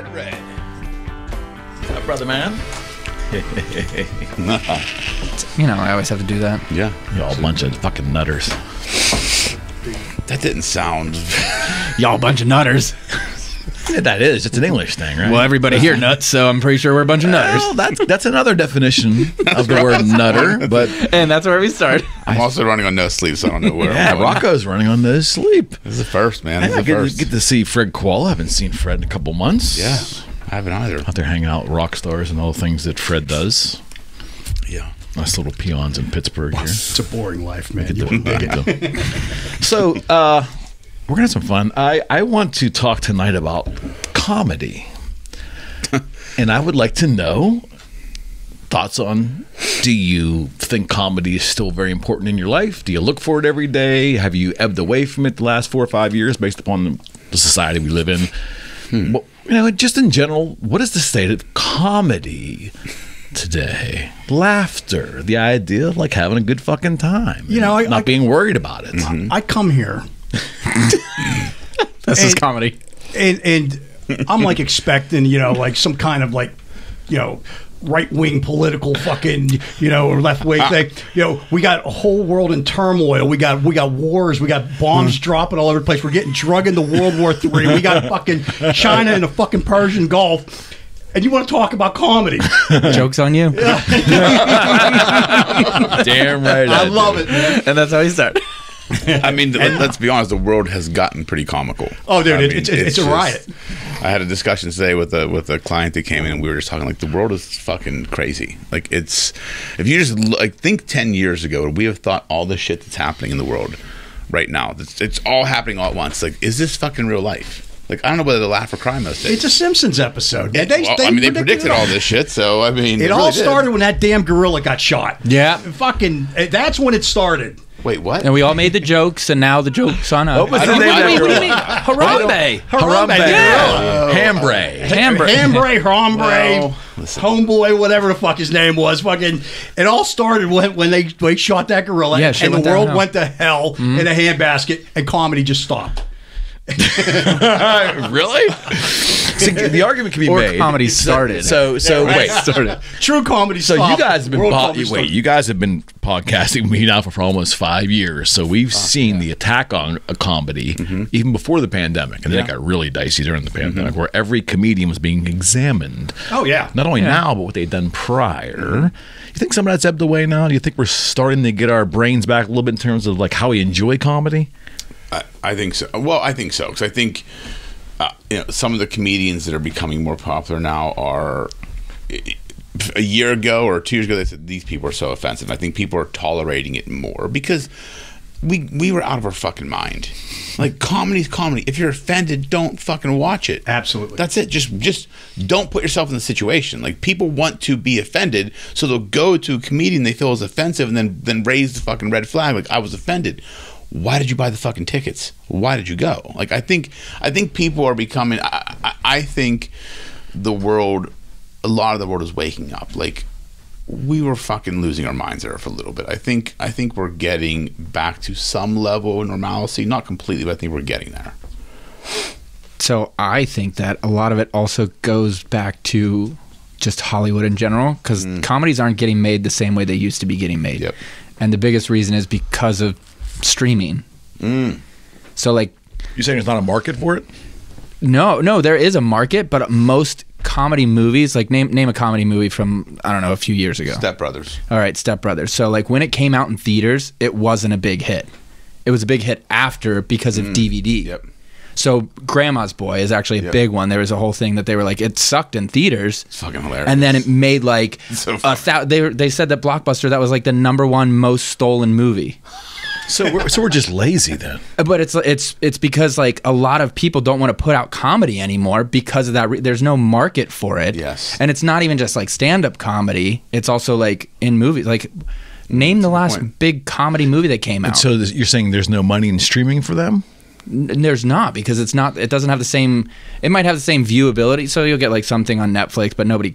Red. What's up, brother man? You know, I always have to do that. Yeah. Y'all a bunch of fucking nutters. That didn't sound... Y'all a bunch of nutters. Yeah, that is. It's an English thing, right? Well, everybody here nuts, so I'm pretty sure we're a bunch of nutters. Well, that's another definition of the word nutter, but... And that's where we start. I'm also running on no sleep, so I don't know where Yeah, I'm going. Rocco's running on no sleep. This is the first, man. This I is the first. get to see Fred Kowalo. I haven't seen Fred in a couple months. Yeah, I haven't either. Out there hanging out with rock stars and all the things that Fred does. Yeah. Nice little peons in Pittsburgh here. It's a boring life, man. So, we're going to have some fun. I want to talk tonight about comedy. And I would like to know thoughts on, do you think comedy is still very important in your life? Do you look for it every day? Have you ebbed away from it the last 4 or 5 years based upon the society we live in? Well, you know, just in general, what is the state of comedy today? Laughter, the idea of like having a good fucking time, You know, not being worried about it. I come here, This is comedy. and I'm like expecting, you know, like some kind of like, you know, right-wing political fucking, you know, or left-wing thing. You know, we got a whole world in turmoil. We got wars. We got bombs dropping all over the place. We're getting drug into World War III. We got fucking China and the fucking Persian Gulf. And you want to talk about comedy? Joke's on you. Damn right. I love it, man. And that's how we start. I mean, let's be honest. The world has gotten pretty comical. Oh, dude, I mean, it's a riot. I had a discussion today with a client that came in, and we were just talking like the world is fucking crazy. Like it's, if you just like think 10 years ago, we have thought all the shit that's happening in the world right now. It's all happening all at once. Like, is this fucking real life? Like, I don't know whether to laugh or cry most days. It's a Simpsons episode. They predicted all this shit. So I mean, It really all did. started when that damn gorilla got shot. Yeah. Fucking, that's when it started. Wait, what? And we all made the jokes, and now the joke's on us. What was the What name of that do you girl? mean? Harambe. Harambe. Yeah. Hambre. Hambre, Well, listen. homeboy, whatever the fuck his name was. Fucking, it all started when they shot that gorilla, Yeah, shit and the went world downhill. went to hell in a handbasket, and comedy just stopped. Really? See, the argument can be Or made. comedy started. So wait. True comedy So stopped. you guys have been World comedy started. you guys have been podcasting with me now for almost 5 years. So we've seen the attack on a comedy even before the pandemic, and then it got really dicey during the pandemic, where every comedian was being examined. Oh yeah. Not only now, but what they'd done prior. You think some of that's ebbed away now? Do you think we're starting to get our brains back a little bit in terms of like how we enjoy comedy? I think so. Well, I think so because I think you know, some of the comedians that are becoming more popular now are. A year ago or 2 years ago, they said these people are so offensive. I think people are tolerating it more because we were out of our fucking mind. Like, comedy's comedy. If you're offended, don't fucking watch it. Absolutely. That's it. Just don't put yourself in the situation. Like, people want to be offended, so they'll go to a comedian they feel is offensive and then raise the fucking red flag. Like, I was offended. Why did you buy the fucking tickets? Why did you go? Like, I think people are becoming. I think the world. A lot of the world is waking up. Like, we were fucking losing our minds there for a little bit. I think we're getting back to some level of normalcy. Not completely, but I think we're getting there. So I think that a lot of it also goes back to just Hollywood in general, because comedies aren't getting made the same way they used to be getting made. Yep. And the biggest reason is because of streaming. So, like... You saying there's not a market for it? No, there is a market, but most comedy movies, like name a comedy movie from, I don't know, a few years ago. Step Brothers. All right, Step Brothers. So, like, when it came out in theaters, it wasn't a big hit. It was a big hit after because of DVD. Yep. So, Grandma's Boy is actually a big one. There was a whole thing that they were like, it sucked in theaters. It's fucking hilarious. And then it made like So they said that Blockbuster, that was like the #1 most stolen movie. So we're just lazy then. But it's because like a lot of people don't want to put out comedy anymore because of that. There's no market for it. Yes. And it's not even just like stand-up comedy. It's also like in movies. Like, name the last big comedy movie that came out. And so you're saying there's no money in streaming for them? There's not, because it's not. It doesn't have the same. It might have the same viewability. So you'll get like something on Netflix, but nobody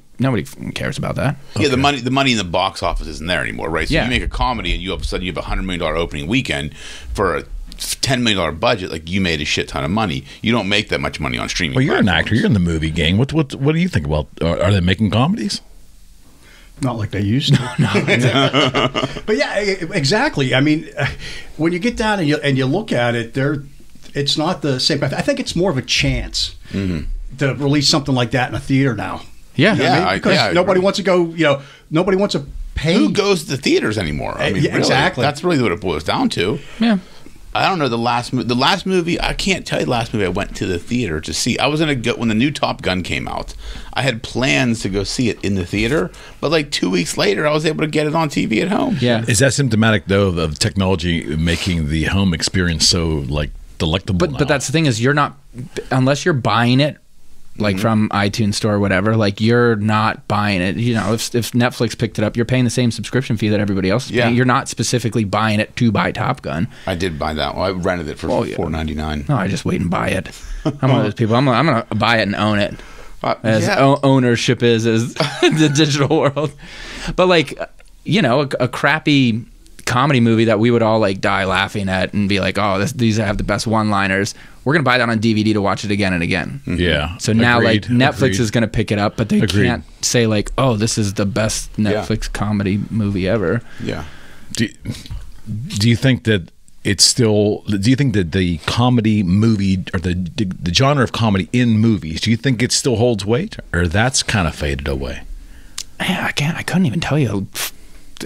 cares about that. Yeah, the money in the box office isn't there anymore, right? So Yeah. you make a comedy and you all of a sudden you have $100 million opening weekend for a $10 million budget, like you made a shit ton of money. You don't make that much money on streaming. Well, you're an platforms. actor. You're in the movie game. What do you think about? Are they making comedies? Not like they used to. But yeah, exactly. I mean, when you get down and you look at it, it's not the same. I think it's more of a chance to release something like that in a theater now. Yeah, Yeah, Because nobody wants to go. Nobody wants to pay. Who goes to the theaters anymore? I mean, Yeah, really, exactly. That's really what it boils down to. yeah. I don't know the last movie. I can't tell you the last movie I went to the theater to see. I was gonna go when the new Top Gun came out. I had plans to go see it in the theater, but like 2 weeks later, I was able to get it on TV at home. Yeah. Is that symptomatic though of technology making the home experience so like delectable? But that's the thing is you're not, unless you're buying it like from iTunes Store or whatever, like you're not buying it. You know, if Netflix picked it up, you're paying the same subscription fee that everybody else is paying. You're not specifically buying it to buy Top Gun. I did buy that one. I rented it for $4.99. No, I just wait and buy it. I'm one of those people. I'm gonna buy it and own it. As Yeah. ownership is the digital world. But like, you know, a crappy comedy movie that we would all like die laughing at and be like, oh, these have the best one-liners. We're gonna buy that on DVD to watch it again and again. Yeah. So now Agreed. like Netflix Agreed. is gonna pick it up, but they Agreed. can't say like, oh, this is the best Netflix comedy movie ever. Yeah. Do you think that it's still? Do you think that the comedy movie or the genre of comedy in movies? Do you think it still holds weight, or that's kind of faded away? Man, I couldn't even tell you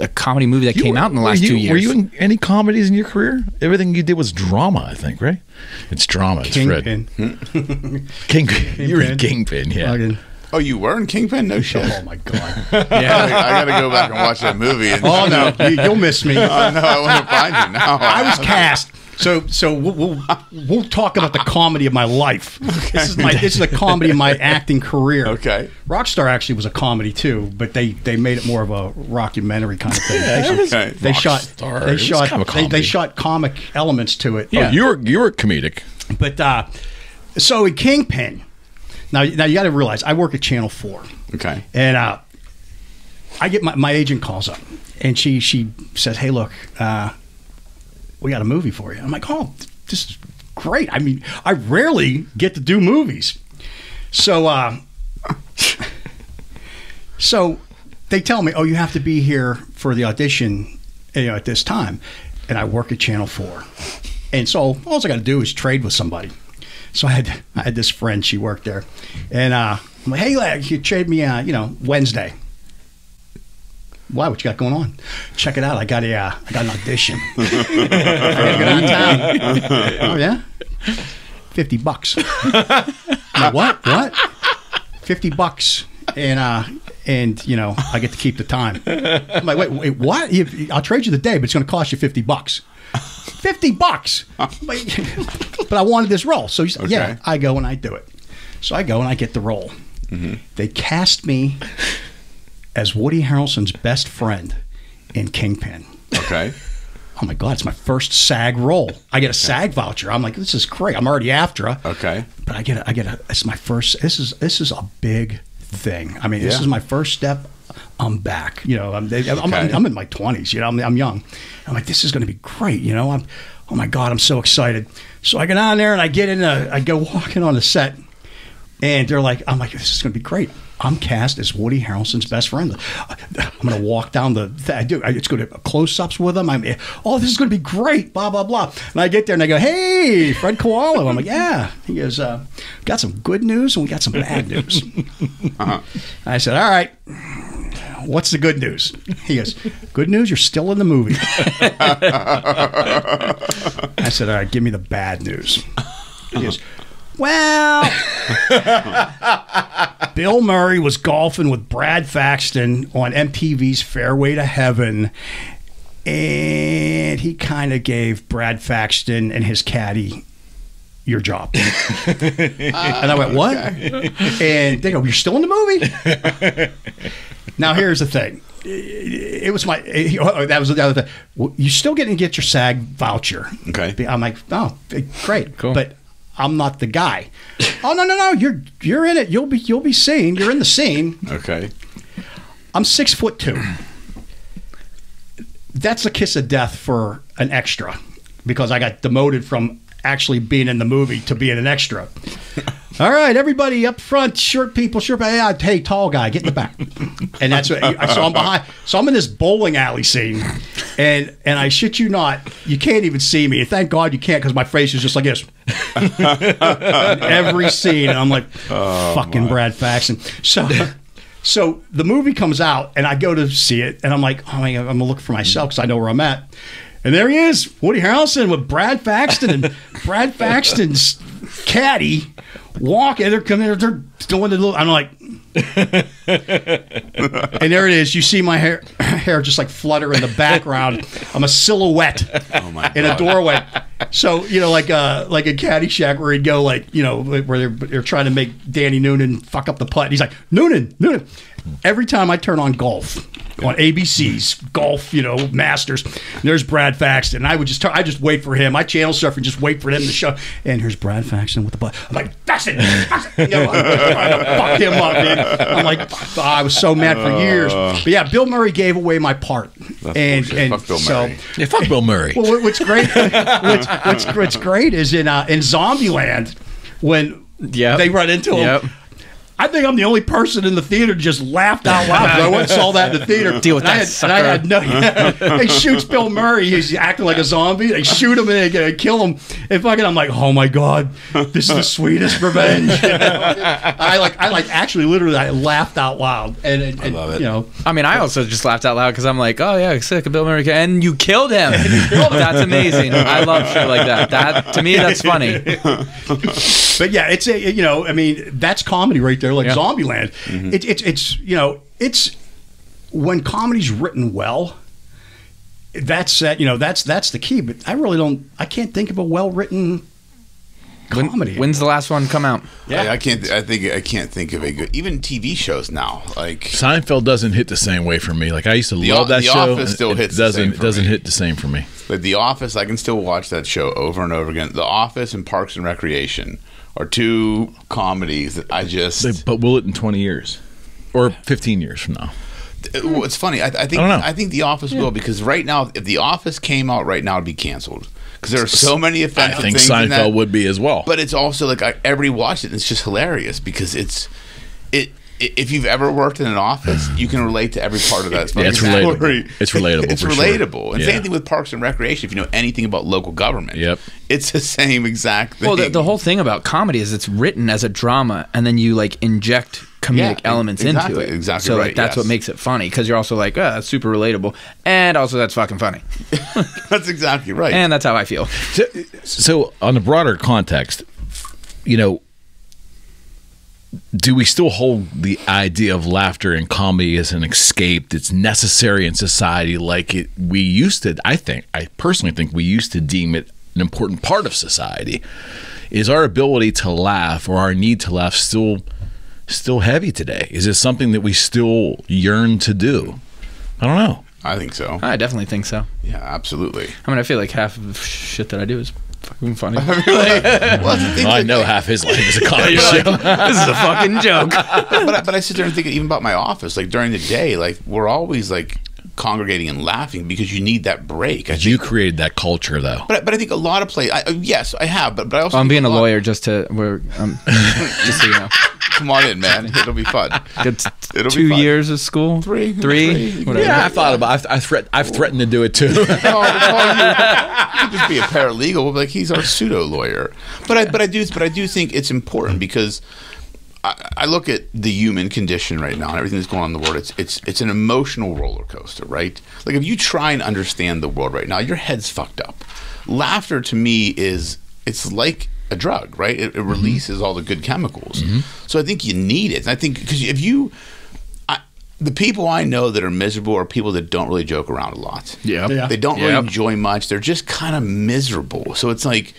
a comedy movie that came out in the last 2 years. Were you in any comedies in your career? Everything you did was drama, I think, right? It's drama. It's Kingpin. Kingpin. You were in Kingpin, yeah. Fucking- Oh, you were in Kingpin? No shit. Oh my god. Yeah. I gotta go back and watch that movie. And, Oh no, you'll miss me. Oh, no, I want to find you now. I was cast. So we'll talk about the comedy of my life. This is the comedy of my acting career. Okay. Rockstar actually was a comedy too, but they made it more of a rockumentary kind of thing. Okay. They shot Rockstar. It was kind of a they comedy. shot comic elements to it. Oh, you were comedic. But so in Kingpin, now you got to realize I work at Channel 4. Okay. And I get my agent calls up, and she says, "Hey, look, we got a movie for you." I'm like, "Oh, this is great. I mean, I rarely get to do movies." So so they tell me, "Oh, you have to be here for the audition, at this time." And I work at Channel 4. And so all I got to do is trade with somebody. So I had this friend, she worked there. And I'm like, "Hey, you trade me Wednesday." Why? What you got going on? Check it out. I got an audition. I gotta get out of town. Oh yeah, $50. I'm like, what? $50, and I get to keep the time. I'm like, wait, what? I'll trade you the day, but it's going to cost you $50. $50. But I wanted this role, so yeah, I go and I do it. So I go and I get the role. Mm-hmm. They cast me as Woody Harrelson's best friend in Kingpin. Okay. Oh my God, it's my first SAG role. I get a SAG voucher. I'm like, this is great. I'm already after her. Okay. But I get it's my first, this is a big thing. I mean, this Yeah. is my first step. I'm back. I'm in my 20s. I'm young. I'm like, this is going to be great. Oh my God, I'm so excited. So I get on there and I get in. I go walking on the set, and they're like, I'm like, this is going to be great. I'm cast as Woody Harrelson's best friend. I'm going to walk down it's going to close-ups with him. This is going to be great, blah, blah, blah. And I get there and I go, "Hey, Fred Kowalo." I'm like, "Yeah." He goes, "Got some good news and we got some bad news." I said, "All right, what's the good news?" He goes, "Good news, you're still in the movie." I said, "All right, give me the bad news." He goes, "Well, Bill Murray was golfing with Brad Faxton on MTV's Fairway to Heaven, and he kind of gave Brad Faxton and his caddy your job." And I went, "What?" And they go, "You're still in the movie?" Now, here's the thing. It was that was the other thing. Well, you still get your SAG voucher. Okay. I'm like, "Oh, great." Cool. But I'm not the guy. "Oh, no, you're in it. You'll be seen. You're in the scene." Okay. I'm 6'2". That's a kiss of death for an extra. because I got demoted from actually being in the movie to being an extra. All right, everybody up front, short people, hey, tall guy, get in the back. And that's what I saw him behind. So I'm in this bowling alley scene, and I shit you not, you can't even see me. And thank God you can't, because my face is just like this. In every scene, and I'm like, fucking Brad Faxon. So the movie comes out, and I go to see it, and I'm like, oh my God, I'm gonna look for myself because I know where I'm at. And there he is, Woody Harrelson with Brad Faxon, and Brad Faxton's caddy walking. They're coming, they're doing the little. I'm like, and there it is. You see my hair just like flutter in the background. I'm a silhouette in a doorway. So like a Caddyshack where he'd go where they're trying to make Danny Noonan fuck up the putt. And he's like, Noonan. Every time I turn on golf on ABC's golf, Masters, there's Brad Faxon. And I would just wait for him. I channel surf and just wait for him to show. And here's Brad Faxon with the butt. I'm like, that's it. I'm trying to fuck him up, man. I'm like, I was so mad for years. But yeah, Bill Murray gave away my part. And fuck Bill Murray. Yeah, fuck Bill Murray. Well, what's great? What's great is in Zombieland when they run into him. I think I'm the only person in the theater just laughed out loud. I went and saw that in the theater. Deal with that sucker. And I had no. They shoots Bill Murray. He's acting like a zombie. They shoot him and they kill him. And fucking, I'm like, oh my God, this is the sweetest revenge. I actually literally I laughed out loud. And I love it. I mean, I also just laughed out loud because I'm like, oh yeah, sick of Bill Murray, and you killed him. That's amazing. I love shit like that. That to me, that's funny. But yeah, it's I mean, that's comedy right there. Like Zombieland, it's when comedy's written well. That's that's the key. But I can't think of a well written comedy. When's the last one come out? Yeah, I can't think of a good. Even TV shows now, like Seinfeld doesn't hit the same way for me. Like I used to love that show. The Office still hits. Doesn't hit the same for me. Like The Office, I can still watch that show over and over again. The Office and Parks and Recreation are two comedies that I just. But will it in 20 years or 15 years from now? Well, it's funny. I think The Office will, because right now, if The Office came out right now, it'd be canceled. Because there are so many offensive things. I think Seinfeld would be as well. But it's also like everybody watched it, and it's just hilarious because if you've ever worked in an office, you can relate to every part of that. Yeah, it's relatable. It's relatable. It's relatable. Sure. And same thing with Parks and Recreation. If you know anything about local government, it's the same exact thing. Well, the whole thing about comedy is it's written as a drama, and then you inject comedic elements into it. Exactly. So right, that's what makes it funny, because you're also like, oh, that's super relatable, and also that's fucking funny. That's exactly right. And that's how I feel. So on the broader context, do we still hold the idea of laughter and comedy as an escape that's necessary in society like we used to? I personally think we used to deem it an important part of society. Is our ability to laugh or our need to laugh still heavy today? Is it something that we still yearn to do? I don't know. I think so. I definitely think so. Yeah, absolutely. I mean, I feel like half of the shit that I do is fucking funny. I know half his life is a comedy show. This is a fucking joke. But I sit there and think even about my office. Like during the day, we're always congregating and laughing because you need that break. You created that culture, though. But I think a lot of yes, I have. But I also I'm being a lawyer just so you know. Come on in, man. It'll be fun. It'll 2 years of school, three, whatever. Yeah, I thought about. I've threatened to do it too. You could just be a paralegal. We'll be like, he's our pseudo lawyer. But I do think it's important because I look at the human condition right now and everything that's going on in the world. It's an emotional roller coaster, right? Like if you try and understand the world right now, your head's fucked up. Laughter to me it's like a drug, right? It releases all the good chemicals. So I think you need it. And I think because the people I know that are miserable are people that don't really joke around a lot. Yeah. They don't really enjoy much. They're just kind of miserable. So it's like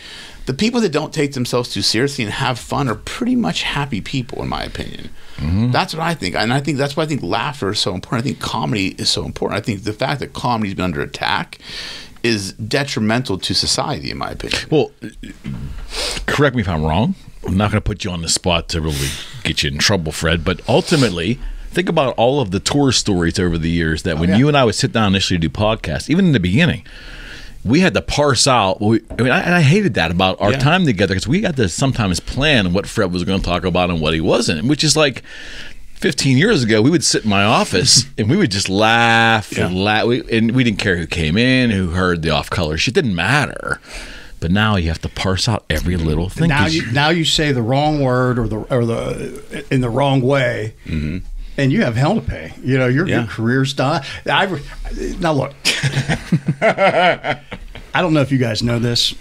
the people that don't take themselves too seriously and have fun are pretty much happy people, in my opinion. That's what I think. And I think that's why I think laughter is so important. I think comedy is so important. I think the fact that comedy's been under attack is detrimental to society, in my opinion. Well, correct me if I'm wrong. I'm not going to put you on the spot to really get you in trouble, Fred, but ultimately, think about all of the tour stories over the years that when you and I would sit down initially to do podcasts, even in the beginning, we had to parse out. I hated that about our Yeah. time together because we got to sometimes plan what Fred was going to talk about and what he wasn't, which is like 15 years ago, we would sit in my office and we would just laugh and laugh. And we didn't care who came in, who heard the off-color shit. It didn't matter. But now you have to parse out every little thing. Now you say the wrong word or the in the wrong way, and you have hell to pay. You know, your career's done. Now look, I don't know if you guys know this,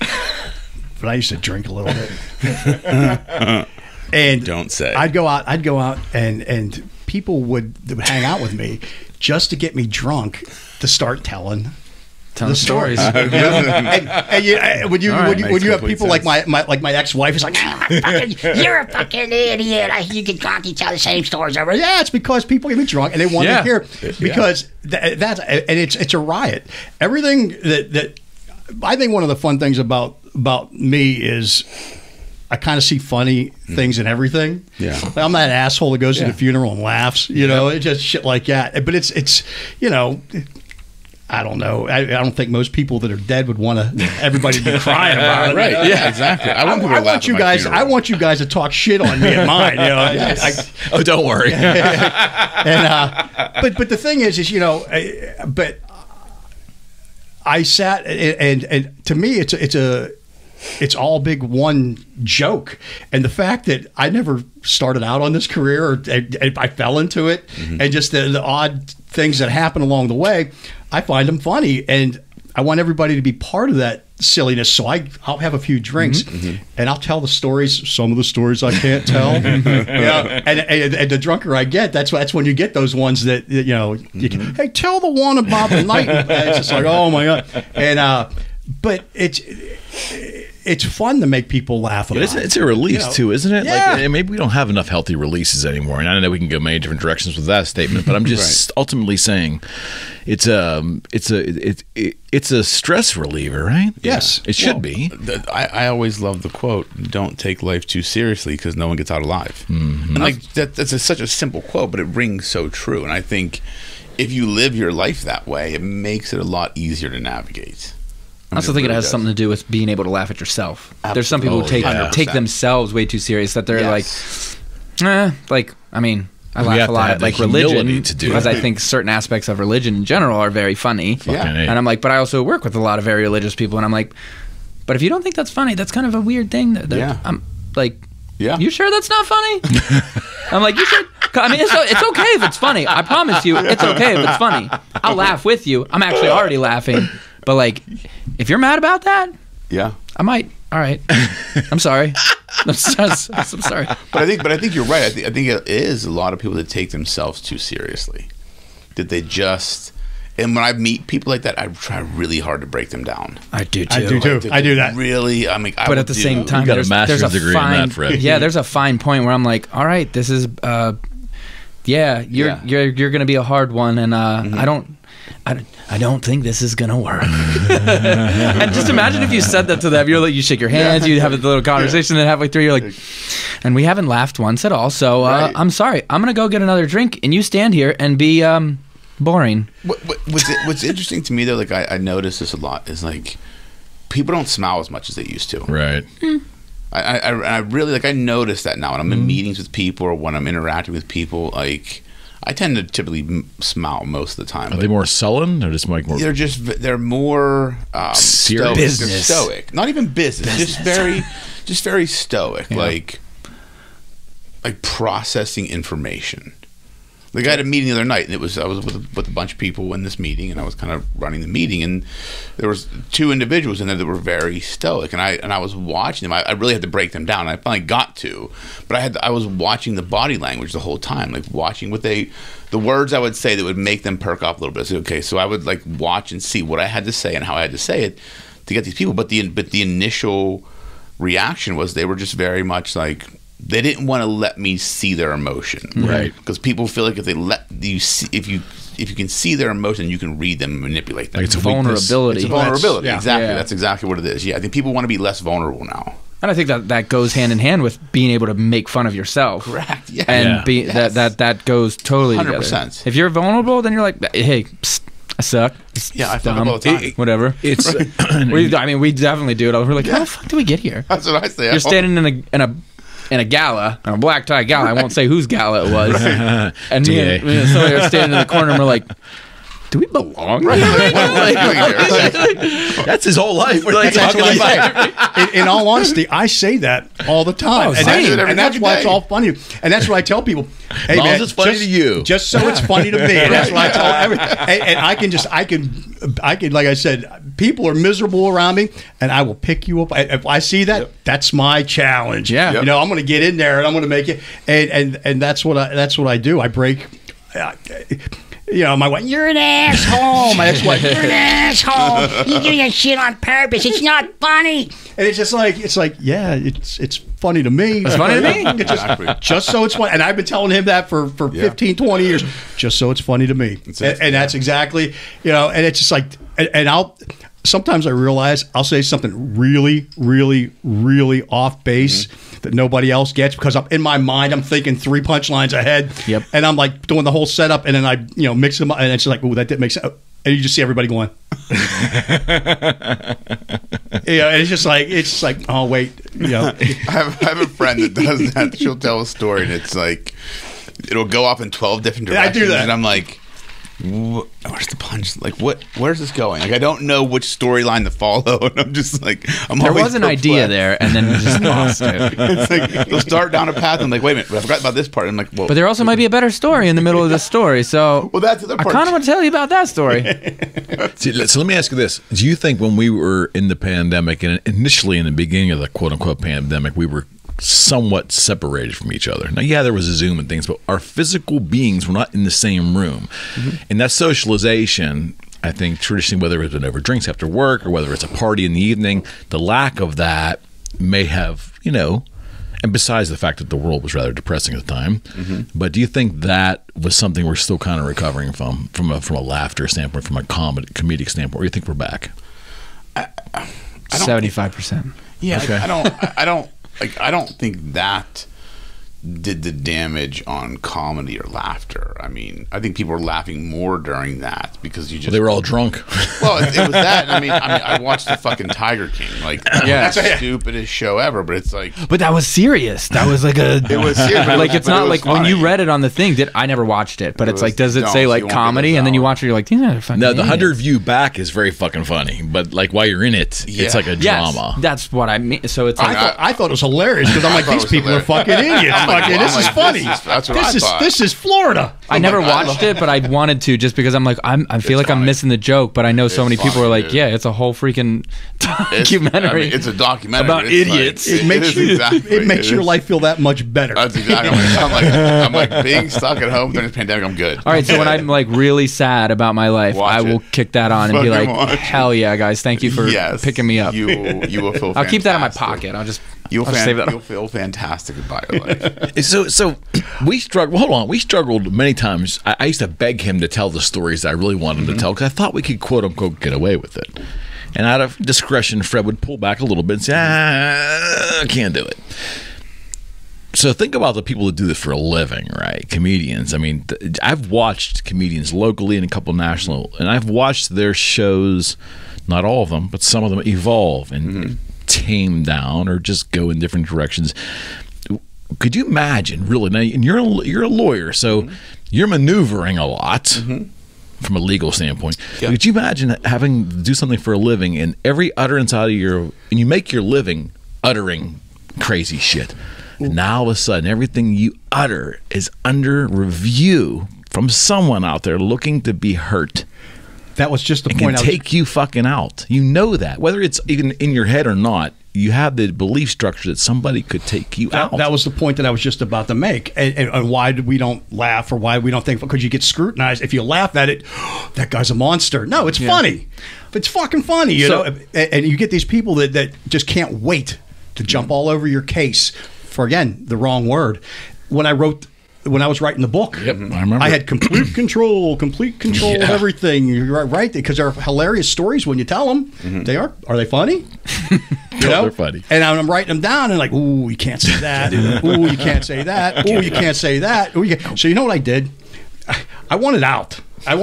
but I used to drink a little bit. And Don't say. I'd go out and people would hang out with me just to get me drunk to start telling the stories. stories. And when you have people sense. like my ex-wife is like, You're a fucking idiot. You can constantly tell the same stories over. yeah, it's because people get me drunk and they want to hear because that's and it's a riot. Everything that I think one of the fun things about me is I kind of see funny things in everything. Yeah. Like, I'm that asshole that goes to the funeral and laughs, you know, it's just shit like that. But it's you know, I don't know. I don't think most people that are dead would want everybody to be crying about it. Right. Yeah, exactly. I want people to laugh at my funeral. I want you guys to talk shit on me and mine. You know, oh, don't worry. but the thing is you know, but I sat and to me it's all big one joke, and the fact that I never started out on this career, or I fell into it, and just the odd things that happen along the way, I find them funny, and I want everybody to be part of that silliness. So I'll have a few drinks, and I'll tell the stories. Some of the stories I can't tell, and the drunker I get, that's when you get those ones that you know. You can, hey, tell the one about the night. And it's just like, oh my god, and but it's fun to make people laugh about. It's a release too, isn't it? Yeah. Like, maybe we don't have enough healthy releases anymore, and I know we can go many different directions with that statement. But I'm just ultimately saying, it's a stress reliever, right? Yes, it should be. I always love the quote: "Don't take life too seriously because no one gets out alive." And like that's such a simple quote, but it rings so true. And I think if you live your life that way, it makes it a lot easier to navigate. I also think it has something to do with being able to laugh at yourself. There's some people who take themselves way too serious, that they're like, I mean, I laugh a lot at like religion because I think certain aspects of religion in general are very funny. And I'm like, but I also work with a lot of very religious people, and I'm like, but if you don't think that's funny, that's kind of a weird thing. I'm like, you sure that's not funny? I'm like, you should. I mean, it's okay if it's funny. I promise you, it's okay if it's funny. I'll laugh with you. I'm actually already laughing. But like, if you're mad about that, I might. All right, I'm sorry. I'm sorry. But I think you're right. I think it is a lot of people that take themselves too seriously. That they just. And when I meet people like that, I try really hard to break them down. I do too. I do too. I do that. Really, I mean, but at the same time, you got a master's degree in that, Fred. Yeah, there's a fine point where I'm like, all right, this is, you're gonna be a hard one, and I don't think this is gonna work. And just imagine if you said that to them. You're like, you shake your hands, you have a little conversation, and halfway through, you're like, and we haven't laughed once at all. So I'm sorry. I'm gonna go get another drink, and you stand here and be boring. What's interesting to me though, like I notice this a lot, is like people don't smile as much as they used to. Right. I really like. I notice that now when I'm in meetings with people or when I'm interacting with people. Like, I tend to typically smile most of the time. Are they more sullen or just like more? They're more serious. Business. They're stoic. Not even business. Just very stoic. Like processing information. Like I had a meeting the other night, and I was with a bunch of people in this meeting, and I was kind of running the meeting, and there was two individuals in there that were very stoic, and I was watching them. I really had to break them down. And I finally got to, but I was watching the body language the whole time, like watching the words I would say that would make them perk up a little bit. I said, okay, so I would like watch and see what I had to say and how I had to say it to get these people. But the initial reaction was they were just very much like. They didn't want to let me see their emotion, right? Because people feel like if they let you see, if you can see their emotion, you can read them and manipulate them. Like it's a vulnerability. It's a vulnerability. Yeah. Exactly. Yeah. That's exactly what it is. Yeah, I think people want to be less vulnerable now. And I think that goes hand in hand with being able to make fun of yourself. Correct. Yeah. And that goes totally 100%. together. If you're vulnerable, then you're like, hey, psst, I suck. Yeah, I fuck up all the time. Whatever. It's I mean, we definitely do it. We're like, how the fuck do we get here? That's what I say. You're standing in a gala, a black tie gala. I won't say whose gala it was. And me and somebody are standing in the corner, and we're like, do we belong here? that's his whole life. We're like That's talking what about. in all honesty, I say that all the time, and that's why it's all funny. And that's what I tell people. Hey, As long man, as it's funny to you. just so it's funny to me. That's what I tell everyone. And I can, like I said, people are miserable around me, and I will pick you up. If I see that, that's my challenge. Yeah. You know, I'm going to get in there and I'm going to make it. And that's what I do. I break. You know, my wife, You're an asshole. my ex-wife, You're an asshole. You do that shit on purpose. It's not funny. and it's just like yeah, it's funny to me. It's funny to me? It's just so it's funny. And I've been telling him that for 15, 20 years, just so it's funny to me. And that's exactly, you know, and it's just like, and sometimes I realize I'll say something really, really, really off base that nobody else gets, because in my mind I'm thinking 3 punchlines ahead. Yep. And I'm like doing the whole setup, and then I mix them up, and it's like, oh, that didn't make sense. And you just see everybody going. And it's just like, oh wait, I have a friend that does that. She'll tell a story, and it's like it'll go off in 12 different directions. I do that, and I'm like, where's the punch? Like, where's this going? Like, I don't know which storyline to follow, and I'm just like, there was an idea there, and then we just lost it. It's like they'll start down a path, and I'm like, wait a minute, I forgot about this part. I'm like, well, But there also might be a better story in the middle of the story. So that's the I part. kind of want to tell you about that story. So let me ask you this: do you think when we were in the pandemic, and initially in the beginning of the quote unquote pandemic, we were somewhat separated from each other? Now, yeah, there was a Zoom and things, but our physical beings were not in the same room. And that socialization, I think traditionally, whether it's been over drinks after work or whether it's a party in the evening, the lack of that may have, and besides the fact that the world was rather depressing at the time, but do you think that was something we're still kind of recovering from a laughter standpoint, from a comedic standpoint, or do you think we're back? 75%. Yeah, Okay. I don't think that did the damage on comedy or laughter. I mean, I think people were laughing more during that because They were all drunk. Well, it was that. I mean, I watched the fucking Tiger King. Like, that's the stupidest show ever. But it's like, But that was serious. That was like a. it was serious. But Like, it's not like when you funny. read it on the thing. I never watched it, but it's like, does it say like comedy? And then you watch it, you're like, these are fucking. No, the 100 idiots. view back is very fucking funny, but like while you're in it, it's like a Yes, drama. that's what I mean. So it's like, I thought it was hilarious, because I'm like, thought it these was people are hilarious. fucking idiots. I'm like, Fucking, well, this I'm is like, funny. that's what I thought. This is Florida. I never I watched it, but I wanted to, just because I'm like, I feel like I'm funny. missing the joke, but I know so It's many people funny, are like, dude. yeah, it's a whole freaking documentary. It's a documentary about but it's idiots. Like, It makes is you. exactly- It makes it your is. life feel that much better. That's exactly. I'm like being stuck at home during this pandemic. I'm good. All right, so when I'm like really sad about my life, Watch I will it. kick that on and be Fucking like, watch it. hell yeah, guys, thank you for Yes, picking me up. You will feel. I'll keep that in my fantastic. pocket. I'll just You'll save that. You'll feel fantastic about your life. So we struggled. Hold on, we struggled many times. I used to beg him to tell the stories that I really wanted him to tell, because I thought we could quote unquote get away with it. And out of discretion, Fred would pull back a little bit and say, I can't do it. So think about the people that do this for a living, right? Comedians. I mean, I've watched comedians locally and a couple national, and I've watched their shows, not all of them, but some of them evolve and tame down or just go in different directions. Could you imagine, really? Now, and you're a lawyer, so you're maneuvering a lot from a legal standpoint. Yeah. Could you imagine having to do something for a living, and every utterance out of and you make your living uttering crazy shit, and now all of a sudden everything you utter is under review from someone out there looking to be hurt? That was just the It point. can take you fucking out. You know that. Whether it's even in your head or not, you have the belief structure that somebody could take you out. That was the point that I was just about to make. And why we don't laugh, or why we don't think, because you get scrutinized. If you laugh at it, that guy's a monster. No, it's funny. It's fucking funny, you know. And you get these people that just can't wait to jump all over your case for, again, the wrong word. When I was writing the book, I remember. I had complete control of everything. You're right, because they're hilarious stories when you tell them. They are. Are they funny? You know? They're funny. And I'm writing them down and like, ooh, you can't say that. Ooh, you can't say that. Ooh, you can't say that. Ooh, so you know what I did? I wanted out. other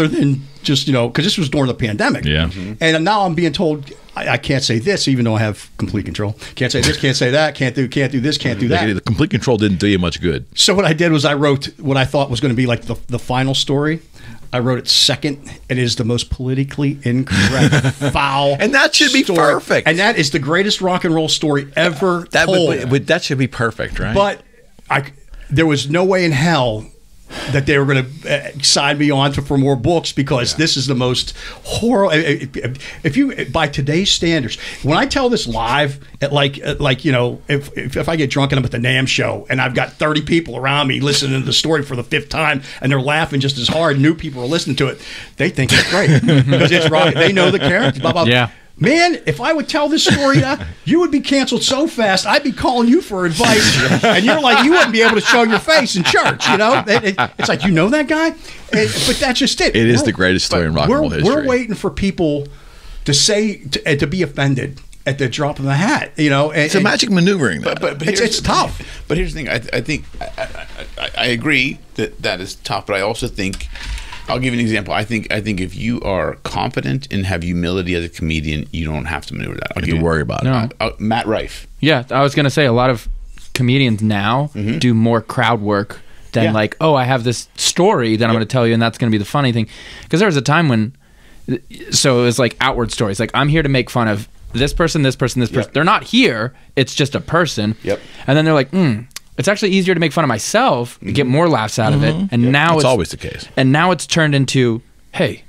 than just, because this was during the pandemic. Yeah. And now I'm being told I can't say this, even though I have complete control. Can't say this, can't say that, can't do this, can't do that. The complete control didn't do you much good. So what I did was I wrote what I thought was going to be like the final story. I wrote it second. It is the most politically incorrect, foul, and that should be story. perfect. And that is the greatest rock and roll story ever told. But that should be perfect, right? But there was no way in hell that they were going to sign me on for more books, because this is the most horrible. If you, by today's standards, when I tell this live at if I get drunk and I'm at the NAMM show and I've got 30 people around me listening to the story for the 5th time and they're laughing just as hard, new people are listening to it, they think it's great because it's rock. They know the characters. Blah, blah, blah. Yeah. Man, if I would tell this story, you would be canceled so fast. I'd be calling you for advice, and you wouldn't be able to show your face in church. It's like, you know that guy, but that's just it. It is the greatest story in rock and roll history. We're waiting for people to say to be offended at the drop of a hat. It's a magic maneuvering. But it's tough. But here's the thing. I think I agree that is tough. But I also think. I'll give you an example. I think if you are confident and have humility as a comedian, you don't have to maneuver that. You don't have to worry about it. Matt Rife. Yeah, I was going to say a lot of comedians now do more crowd work than I have this story that I'm going to tell you, and that's going to be the funny thing. Because there was a time when, so it was like outward stories. Like, I'm here to make fun of this person, this person, this person. They're not here. It's just a person. Yep. And then they're like, it's actually easier to make fun of myself and get more laughs out of it. And now it's always the case. And now it's turned into, hey,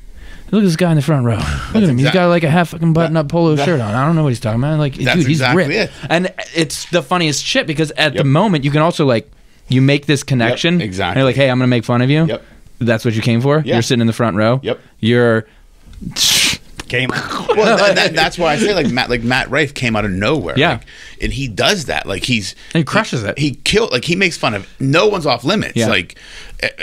look at this guy in the front row. Look at him. He's got like a half fucking button-up polo shirt on. I don't know what he's talking about. Like, dude, he's ripped. It. And it's the funniest shit, because at the moment you can also you make this connection. Exactly. And you're like, hey, I'm going to make fun of you. Yep. That's what you came for. You're sitting in the front row. Yep. You're came out. Well, that's why I say Matt Rife came out of nowhere. Yeah. And he does that. He crushes it. He makes fun of no one's off limits. Yeah. Like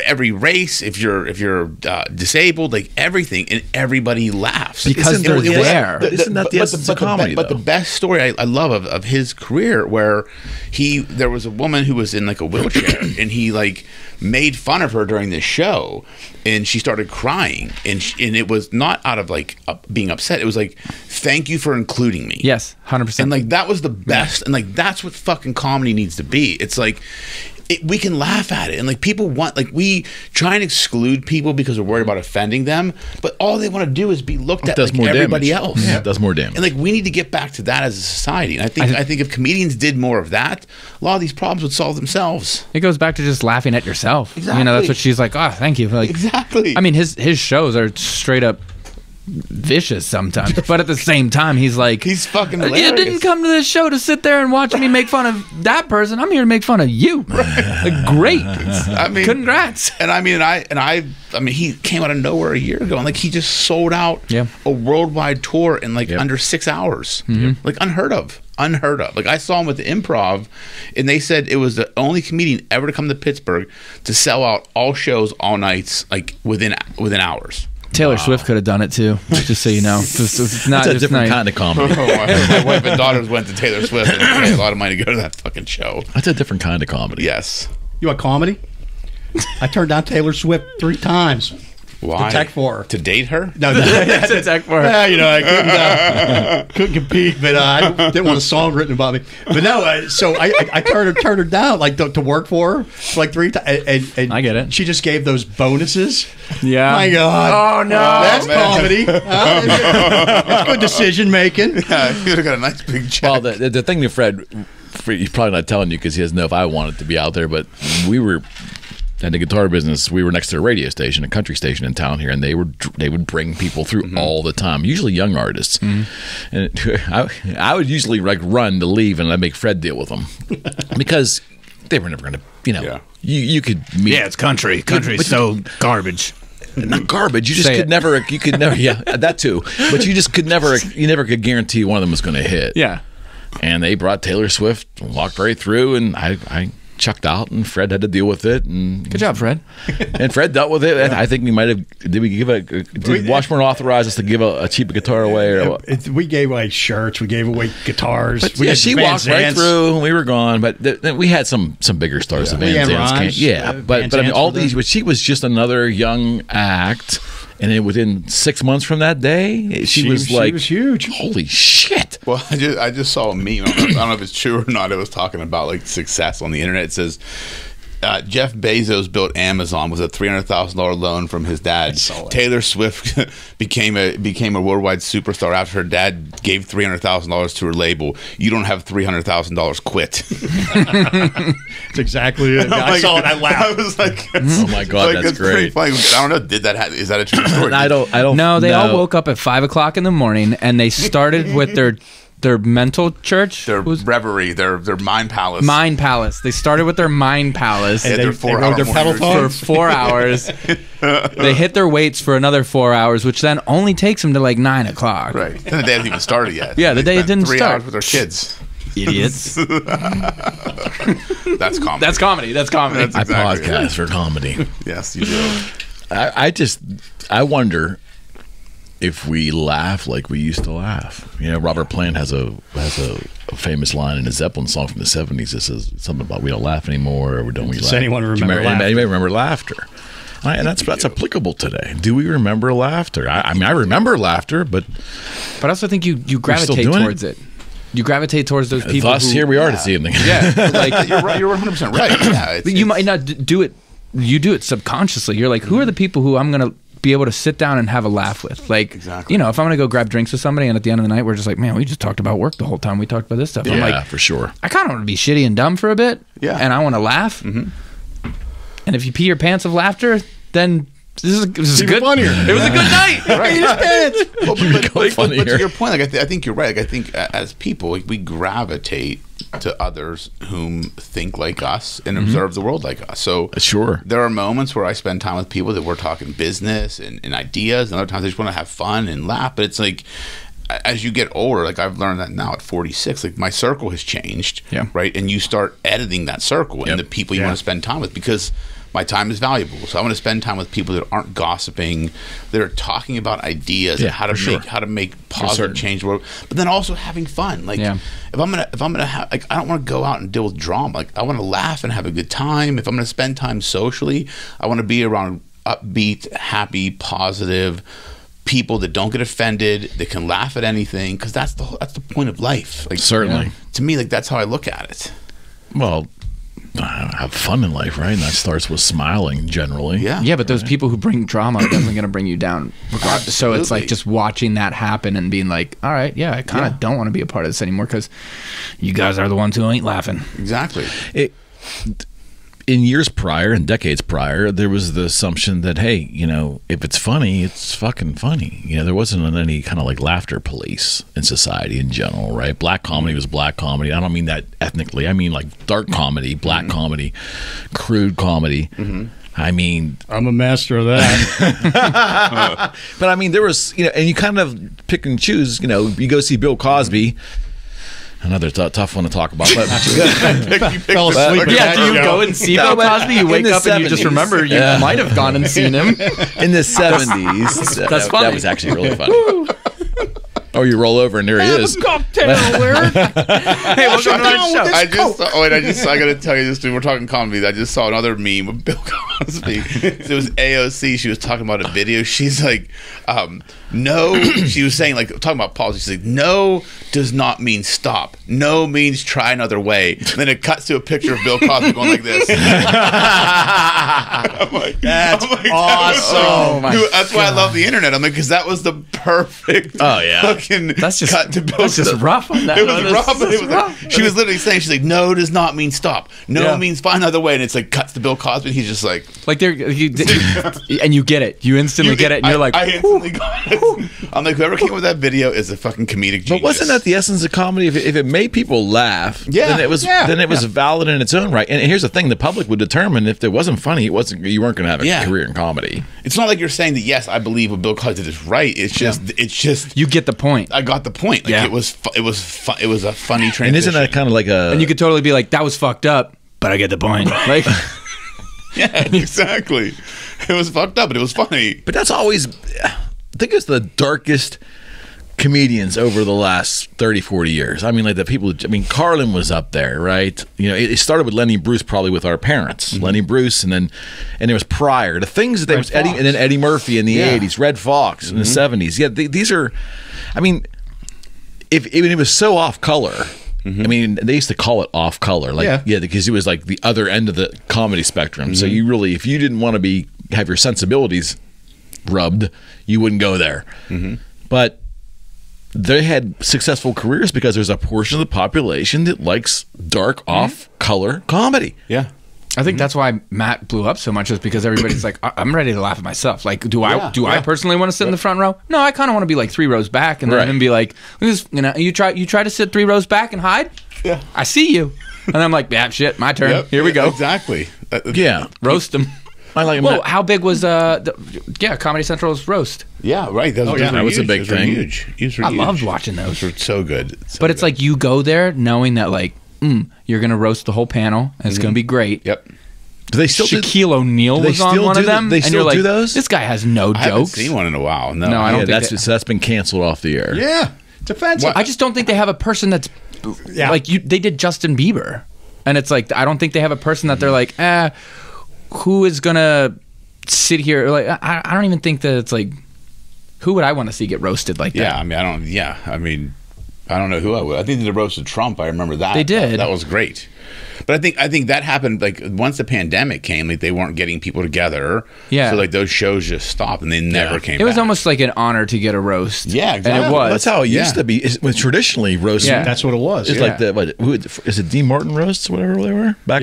every race, if you're disabled, everything, and everybody laughs because they're there. Isn't that the essence of comedy? But the best story I love of his career, where there was a woman who was in a wheelchair, and he made fun of her during this show, and she started crying, and it was not out of being upset. It was thank you for including me. Yes, 100%. And that was the best, and that's what fucking comedy needs to be. It's we can laugh at it, and people want we try and exclude people because we're worried about offending them, but all they want to do is be looked at like everybody else. Yeah, it does more damage. And we need to get back to that as a society. And I think if comedians did more of that, a lot of these problems would solve themselves. It goes back to just laughing at yourself. Exactly. That's what she's like. Oh, thank you. Exactly. I mean, his shows are straight up vicious sometimes, but at the same time he's fucking hilarious. You didn't come to this show to sit there and watch me make fun of that person. I'm here to make fun of you. Great. Congrats. And I mean he came out of nowhere a year ago, and he just sold out a worldwide tour in under 6 hours. Unheard of. I saw him with the Improv, and they said it was the only comedian ever to come to Pittsburgh to sell out all shows, all nights, within hours. Taylor Swift could have done it too, just so you know. It's not a different kind of comedy. My wife and daughters went to Taylor Swift and paid a lot of money to go to that fucking show. That's a different kind of comedy. Yes. You want comedy? I turned down Taylor Swift 3 times. Why? To tech for her. To date her? No, to tech for her. I couldn't compete, but I didn't want a song written about me. But no, so I turned her down, to work for her for 3 times. And I get it. She just gave those bonuses. Yeah. My God. Oh, no. That's comedy. That's good decision making. Yeah, you would have got a nice big check. Well, the thing to Fred, he's probably not telling you because he doesn't know if I wanted to be out there, but we were... in the guitar business, we were next to a radio station, a country station in town here, and they would bring people through all the time, usually young artists. And I would usually run to leave, and I'd make Fred deal with them because they were never going to, you could meet. Yeah, it's country. Country's so garbage. Not garbage. You just could never. You could never. Yeah, that too. But you just could never. You never could guarantee one of them was going to hit. Yeah. And they brought Taylor Swift, walked right through, and I chucked out, and Fred had to deal with it. And Good job, Fred. And Fred dealt with it. And I think we might have. Did Washburn authorize us to give a cheap guitar away? Or what? We gave away shirts. We gave away guitars. But, We had she Van walked right Zants. through, and we were gone. But we had some bigger stars. The Van We had Zants Raj, but I mean, Van all Zants were these. there. But she was just another young act. And then within 6 months from that day, she was huge. Holy shit! Well, I just saw a meme. I don't know if it's true or not. It was talking about like success on the internet. It says Jeff Bezos built Amazon with a $300,000 loan from his dad. Taylor Swift became a worldwide superstar after her dad gave $300,000 to her label. You don't have $300,000. Quit. That's exactly it. I saw it. I I laughed. was like, Oh my God, that's pretty great. funny. I don't know. Is that a true story? I don't. No, they all know. woke up at 5 o'clock in the morning, and they started with their mental church. Their reverie, their mind palace. Mind Palace. They started with their Mind Palace Yeah, They their rode their pedal morning routine. for 4 hours. They hit their weights for another 4 hours, which then only takes them to like 9 o'clock. Right. Then the day hasn't even started yet. Yeah, the They day spent didn't 3 start. hours with their kids. Idiots. That's comedy. That's comedy. That's comedy. That's I exactly podcast it. for comedy. Yes, you do. I wonder if we laugh like we used to laugh. You know, Robert Plant has a famous line in a Zeppelin song from the 70s that says something about we don't laugh anymore, or don't we Does laugh? anyone Do you remember anybody remember laughter? And that's applicable today. Do we remember laughter? I mean, I remember laughter, but But I also think you gravitate doing towards it. You gravitate towards those people. thus who, here we are this evening. Yeah, like You're right. You're 100% right. Yeah, you might not do it. You do it subconsciously. You're like, who are the people who I'm gonna be able to sit down and have a laugh with? Like, Exactly. you know, if I'm gonna go grab drinks with somebody, and at the end of the night we're just like, man, we just talked about work the whole time. We talked about this stuff. I'm Yeah, like, for sure. I kind of want to be shitty and dumb for a bit. Yeah. And I want to laugh. Mm-hmm. And if you pee your pants of laughter, then this is good. funnier. It was a good night. Well, but funnier. to your point, like I think you're right. Like I think as people, like we gravitate to others whom think like us and observe the world like us. So Sure. there are moments where I spend time with people that we're talking business and ideas, and other times I just want to have fun and laugh. But it's like as you get older, like I've learned that now at 46, like my circle has changed. Yeah. Right. And you start editing that circle and the people you want to spend time with, because my time is valuable. So I want to spend time with people that aren't gossiping, that are talking about ideas and how to make positive change the world, but then also having fun. Like if I'm gonna have, like, I don't want to go out and deal with drama. Like I want to laugh and have a good time. If I'm gonna spend time socially, I want to be around upbeat, happy, positive people that don't get offended, that can laugh at anything, because that's the point of life. Like Certainly. to me, like that's how I look at it. Well, have fun in life, right? And that starts with smiling generally. Yeah. Yeah, but those people who bring drama are definitely going to bring you down. Regardless. So it's like just watching that happen and being like, all right, yeah, I kind of don't want to be a part of this anymore because you guys are the ones who ain't laughing. Exactly. In years prior and decades prior, there was the assumption that, hey, you know, if it's funny, it's fucking funny. You know, there wasn't any kind of like laughter police in society in general, right? Black comedy was black comedy. I don't mean that ethnically. I mean like dark comedy, black comedy, crude comedy. I mean, I'm a master of that. but I mean, there was, you know, and you kind of pick and choose. You know, you go see Bill Cosby. Another tough one to talk about. But Fell asleep at Yeah, that do you show. go and see No, Bill but Cosby? You in wake the up and you just 70s. remember you Yeah. might have gone and seen him. in the 70s, That's funny. that was actually really funny. Or you roll over and there he is. Cocktail alert. Hey, welcome to our show. I gotta tell you this, dude. We're talking comedy. I just saw another meme of Bill Cosby. It was AOC. She was talking about a video. She's like, no. She was saying, like, talking about politics. She's like, no does not mean stop. No means try another way. And then it cuts to a picture of Bill Cosby going like this. I'm like, That's awesome. Oh my Dude, that's why I love the internet. I'm like, because that was the perfect. Oh, yeah. Fucking That's just cut to Bill. that's just rough on that. It was one. rough. That's But it was rough. like, she was literally saying, she's like, no does not mean stop. No means find another way. And it's like cuts to Bill Cosby. He's just like, Like and you get it. You instantly get it, and you're like, I instantly got it. I'm like, whoever came up with that video is a fucking comedic genius. But wasn't that the essence of comedy? If it made people laugh, then it was valid in its own right. And here's the thing: the public would determine if it wasn't funny, you weren't going to have a career in comedy. It's not like you're saying that. Yes, I believe what Bill Cosby did is right. It's just you get the point. I got the point. Like it was a funny transition. And isn't that kind of like a? And you could totally be like, that was fucked up, but I get the point. Like, Yeah, exactly. It was fucked up, but it was funny. But that's always, I think it's the darkest comedians over the last 30, 40 years. I mean, like the people, I mean, Carlin was up there, right? You know, it started with Lenny Bruce, probably with our parents. Lenny Bruce, and it was prior. The things that they was Eddie, and then Eddie Murphy in the 80s, Red Fox in the 70s. Yeah, these are, I mean, if it was so off color. I mean, they used to call it off color, like because it was like the other end of the comedy spectrum. So you really, if you didn't want to have your sensibilities rubbed, you wouldn't go there. But they had successful careers because there's a portion of the population that likes dark, off color comedy. Yeah. I think that's why Matt blew up so much, is because everybody's like, I'm ready to laugh at myself. Like, do I personally want to sit in the front row? No, I kind of want to be like 3 rows back, and then be like, you know, you try to sit 3 rows back and hide. Yeah, I see you, and I'm like, yeah, shit, my turn. Here we go. Exactly. Roast them. I like. Well, how big was Comedy Central's roast? Yeah, right. That was a big thing. Huge. I loved watching those. Those were so good. But it's like you go there knowing that like. You're gonna roast the whole panel, and it's gonna be great. Yep. Do they still? Shaquille O'Neal was on one of them. They still do those. This guy has no jokes. I haven't seen one in a while. No, I don't. Yeah, that's been canceled off the air. Yeah, it's offensive. I just don't think they have a person that's like you. They did Justin Bieber, and it's like I don't think they have a person that they're like, who is gonna sit here? Like I don't even think that it's like, who would I want to see get roasted like that? Yeah, I mean, I don't know who I would. I think they roasted Trump. I remember that. They did. That was great. But I think that happened like once the pandemic came, like they weren't getting people together. Yeah. So like those shows just stopped and they never came back. It was almost like an honor to get a roast. Yeah, exactly. And it was. That's how it used to be. It was traditionally roasting. Yeah, that's what it was. It's like is it Dean Martin roasts, whatever they were back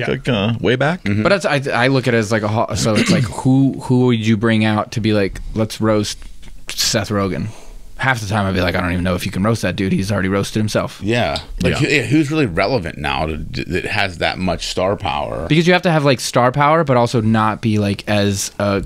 way back. But that's, I look at it as like so it's like who would you bring out to be like, let's roast Seth Rogen? Half the time I'd be like, I don't even know if you can roast that dude. He's already roasted himself. Yeah. Like, who's really relevant now that has that much star power? Because you have to have, like, star power, but also not be, like, as not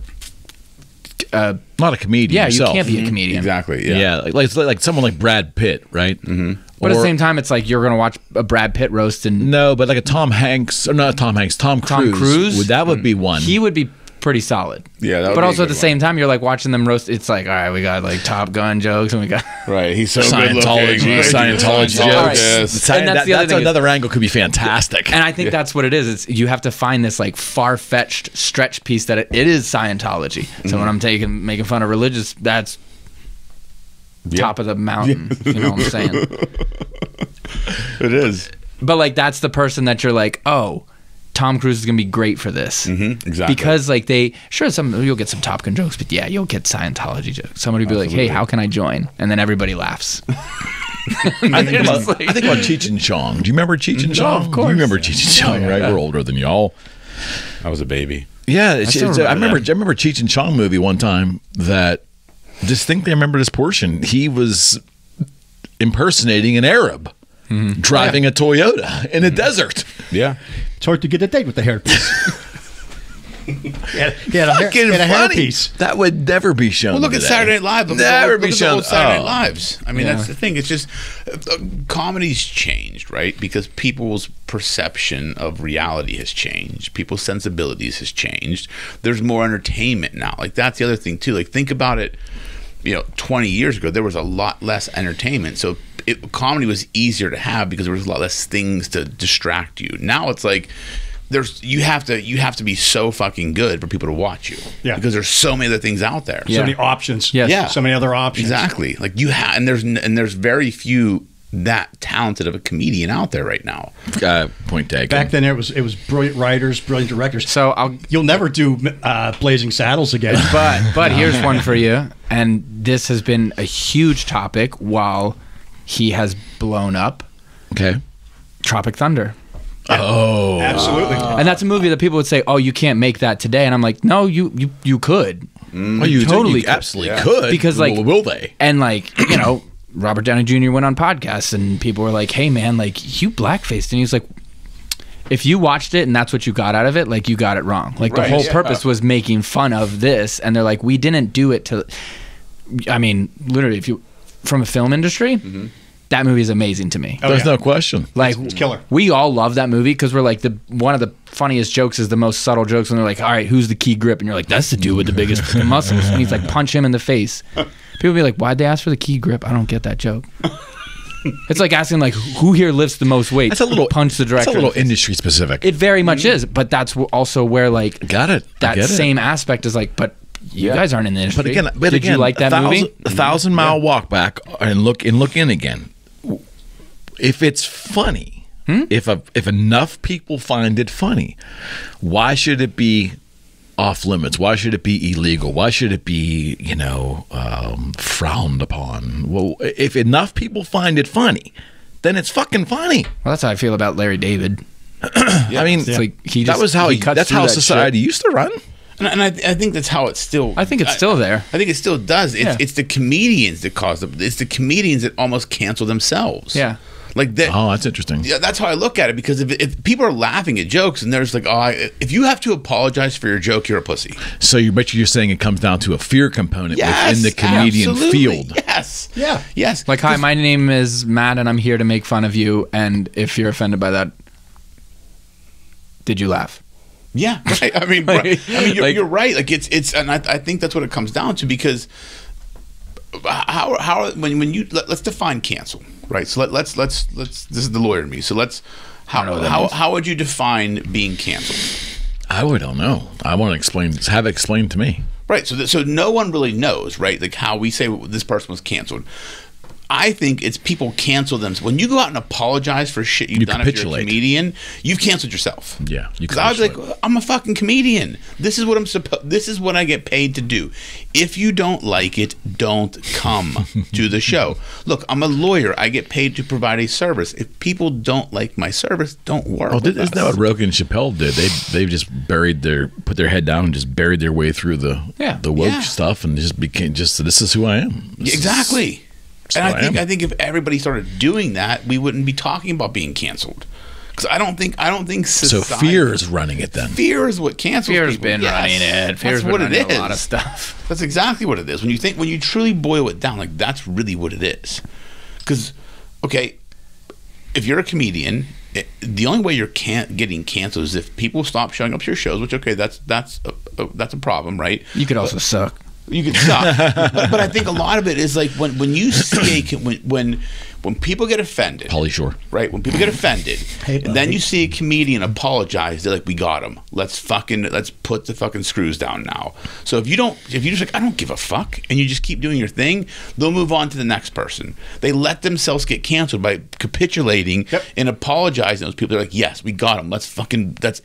a comedian yourself. You can't be a comedian. Exactly, yeah. Like someone like Brad Pitt, right? But at the same time, it's like you're going to watch a Brad Pitt roast and... No, but like a Tom Hanks, or not Tom Hanks, Tom Cruise. That would be one. He would be pretty solid. Yeah, that would but be also a at the good same time, you're like watching them roast. It's like, all right, we got like Top Gun jokes, and we got he's so Scientology, good looking. Scientology jokes. Yes. And that's the other thing. Another angle could be fantastic. And I think that's what it is. It's you have to find this like far-fetched stretch piece that it is Scientology. So when I'm making fun of religious, that's top of the mountain. You know what I'm saying? It is. But like that's the person that you're like, oh, Tom Cruise is gonna be great for this. Exactly. Because like you'll get some Top Gun jokes, but yeah, you'll get Scientology jokes. Somebody will be like, hey, how can I join? And then everybody laughs. I think about Cheech and Chong. Do you remember Cheech and Chong? Of course. You remember Cheech and Chong, right? We're older than y'all. I was a baby. Yeah, I remember Cheech and Chong movie one time that distinctly I remember this portion. He was impersonating an Arab driving a Toyota in a desert. Yeah. It's hard to get a date with the hairpiece. he had a hairpiece. That would never be shown. Well, look today. at Saturday Night Live. Never be shown. Saturday Night Lives. I mean, that's the thing. It's just comedy's changed, right? Because people's perception of reality has changed. People's sensibilities has changed. There's more entertainment now. Like that's the other thing too. Like think about it. 20 years ago, there was a lot less entertainment. So comedy was easier to have because there was a lot less things to distract you. Now it's like you have to be so fucking good for people to watch you. Yeah. Because there's so many other things out there. So many options. Yes. Yeah. So many other options. Exactly. Like and there's very few that talented of a comedian out there right now. Point taken. Back then, it was brilliant writers, brilliant directors. So you'll never do Blazing Saddles again. But here's one for you, and this has been a huge topic while he has blown up. Okay. Tropic Thunder. Oh, absolutely. And that's a movie that people would say, "Oh, you can't make that today." And I'm like, "No, you could. You totally absolutely could." Because like, will they? And like, Robert Downey Jr. went on podcasts and people were like, hey man, like you blackfaced. And he was like, if you watched it and that's what you got out of it, like you got it wrong. Like the whole purpose was making fun of this. And they're like, we didn't do it to, I mean, literally if you, from a film industry, That movie is amazing to me. There's no question. Like, It's killer. we all love that movie because we're like, one of the funniest jokes is the most subtle jokes when they're like, all right, who's the key grip? And you're like, that's the dude with the biggest fucking muscles. And he's like, punch him in the face. People be like, why'd they ask for the key grip? I don't get that joke. It's like asking like, who here lifts the most weight? That's a little punch the director. That's a little industry specific. It very much is, but that's also where like Got it. I that get it. same aspect is like, but you guys aren't in the industry. But Did you like that movie? A 1,000-mile walk back and look in again. If it's funny, if enough people find it funny, why should it be off limits? Why should it be illegal? Why should it be frowned upon? Well, if enough people find it funny, then it's fucking funny. Well, that's how I feel about Larry David. I mean, It's like that's how society used to run. And I think that's how it's still. I think it's still there. I think it still does. Yeah. It's the comedians that cause it. It's the comedians that almost cancel themselves. Yeah. Like that. Oh, that's interesting. Yeah, that's how I look at it. Because if people are laughing at jokes and there's like, if you have to apologize for your joke, you're a pussy. So you're saying it comes down to a fear component Yes, within the comedian absolutely. field. Yes. Yeah. Yes. Like, hi, my name is Matt, and I'm here to make fun of you. And if you're offended by that, did you laugh? Yeah. Right. I mean, you're right. Like it's, and I think that's what it comes down to because when you let's define cancel. Right. So let's this is the lawyer in me. So how would you define being canceled? I don't know. I want to have it explained to me. Right. So no one really knows, right? Like how we say this person was canceled. I think it's people cancel them. When you go out and apologize for shit you've done, if you're a comedian, you've canceled yourself. Yeah, because I was like, I'm a fucking comedian. This is what This is what I get paid to do. If you don't like it, don't come to the show. Look, I'm a lawyer. I get paid to provide a service. If people don't like my service, don't work. Oh, isn't that what Rocco and Chappelle did? They've just put their head down and just buried their way through the woke stuff and just became this is who I am. Exactly. And I think if everybody started doing that, we wouldn't be talking about being canceled. Because I don't think society. So fear is running it then. Fear is what cancels Fear's people. been running it. Fear's been running a lot of stuff. That's exactly what it is. When you truly boil it down, like that's really what it is. Because, okay, if you're a comedian, the only way you're getting canceled is if people stop showing up to your shows. Which that's a problem, right? You could also suck. You could suck, but I think a lot of it is like when you see when people get offended. Pauly Shore, right? When people get offended, and then you see a comedian apologize, they're like, "We got him. Let's put the fucking screws down now." So if you're just like, "I don't give a fuck," and you just keep doing your thing, they'll move on to the next person. They let themselves get canceled by capitulating and apologizing. Those people are like, "Yes, we got him. Let's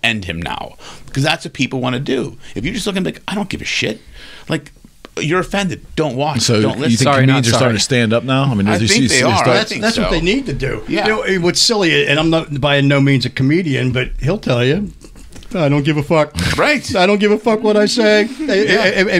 end him now," because that's what people want to do. If you're just looking like, "I don't give a shit," like. You're offended. Don't watch. So don't listen. You think comedians are starting to stand up now? I mean, I think they are. That's what they need to do. Yeah. You know, what's silly, and I'm not by no means a comedian, but he'll tell you, I don't give a fuck. Right. I don't give a fuck what I say.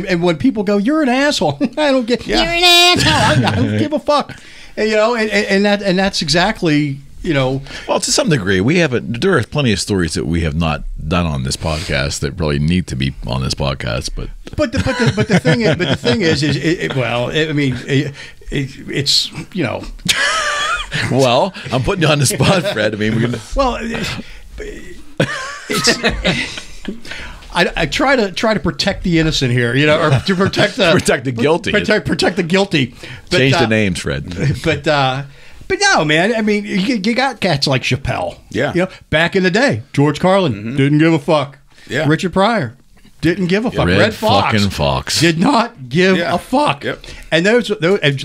And when people go, you're an asshole. I don't get. You're an asshole. I don't give a fuck. And, you know, and that's exactly. You know, well, to some degree, there are plenty of stories that we have not done on this podcast that probably need to be on this podcast. But the thing is, it's you know. Well, I'm putting you on the spot, Fred. I mean, we're gonna. Well, I try to protect the innocent here, you know, or to protect the guilty. Protect the guilty. But, change the names, Fred. But no, man. I mean, you got cats like Chappelle. Yeah. You know, back in the day, George Carlin didn't give a fuck. Yeah. Richard Pryor didn't give a fuck. Red Fox did not give a fuck. Yep. And those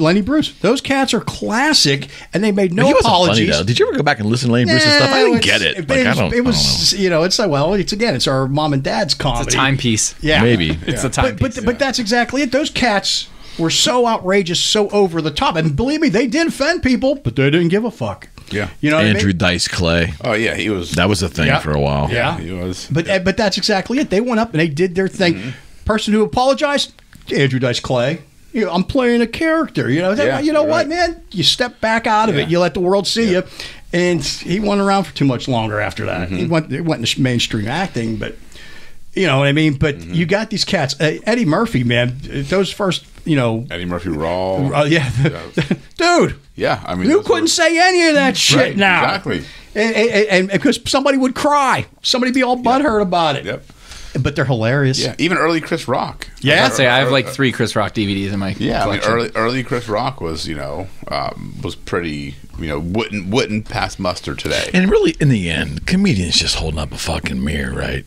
Lenny Bruce, those cats are classic, and they made no apologies. Funny, did you ever go back and listen to Lenny Bruce's stuff? I didn't get it. It was you know, it's like, well, it's our mom and dad's comedy. It's a timepiece. Yeah, maybe it's a timepiece. But that's exactly it. Those cats were so outrageous, so over the top, and believe me, they did offend people, but they didn't give a fuck. Yeah, you know, Andrew Dice Clay. Oh yeah, he was. That was a thing for a while. Yeah, he was. But that's exactly it. They went up and they did their thing. Person who apologized, Andrew Dice Clay. You know, I'm playing a character. You know, you know what, man? You step back out of it. You let the world see you. And he wasn't around for too much longer after that. He went into mainstream acting, but you know what I mean. But you got these cats. Eddie Murphy, man. Those first Eddie Murphy Raw. Yeah, dude. Yeah, I mean, You couldn't say any of that shit Right, now. exactly. And because somebody would cry, somebody be all butthurt about it. Yep. But they're hilarious. Yeah, even early Chris Rock. Yeah? I'd say I have like 3 Chris Rock DVDs in my Yeah, I mean, collection. early Chris Rock was was pretty wouldn't pass muster today. And really, in the end, comedians just holding up a fucking mirror, right?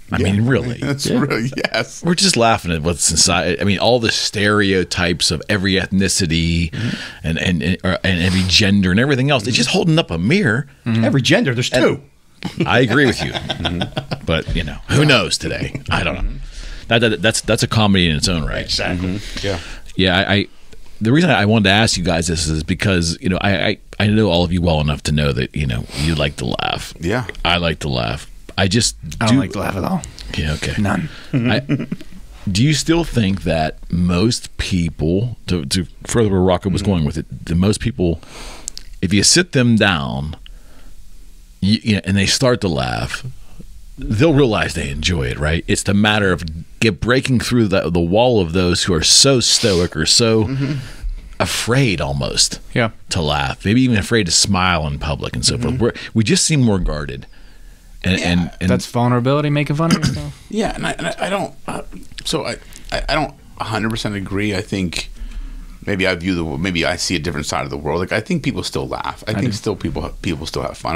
I mean, really. That's really yes. We're just laughing at what's inside. I mean, all the stereotypes of every ethnicity and every gender and everything else. It's just holding up a mirror. Every gender, there's 2. I agree with you. But, who knows today? I don't know. That's a comedy in its own right. Exactly. Yeah. Yeah, the reason I wanted to ask you guys this is because, I know all of you well enough to know that, you like to laugh. Yeah. I like to laugh. I don't like to laugh at all. Yeah, okay. None. Do you still think that most people, to further where Rocco was going with it, most people, if you sit them down and they start to laugh, they'll realize they enjoy it, right? It's the matter of breaking through the wall of those who are so stoic or so afraid almost to laugh, maybe even afraid to smile in public and so forth. We just seem more guarded. And that's vulnerability, making fun of yourself. Yeah, and I don't. So I don't 100% agree. I think maybe I see a different side of the world. Like I think people still laugh. I think still people still have fun.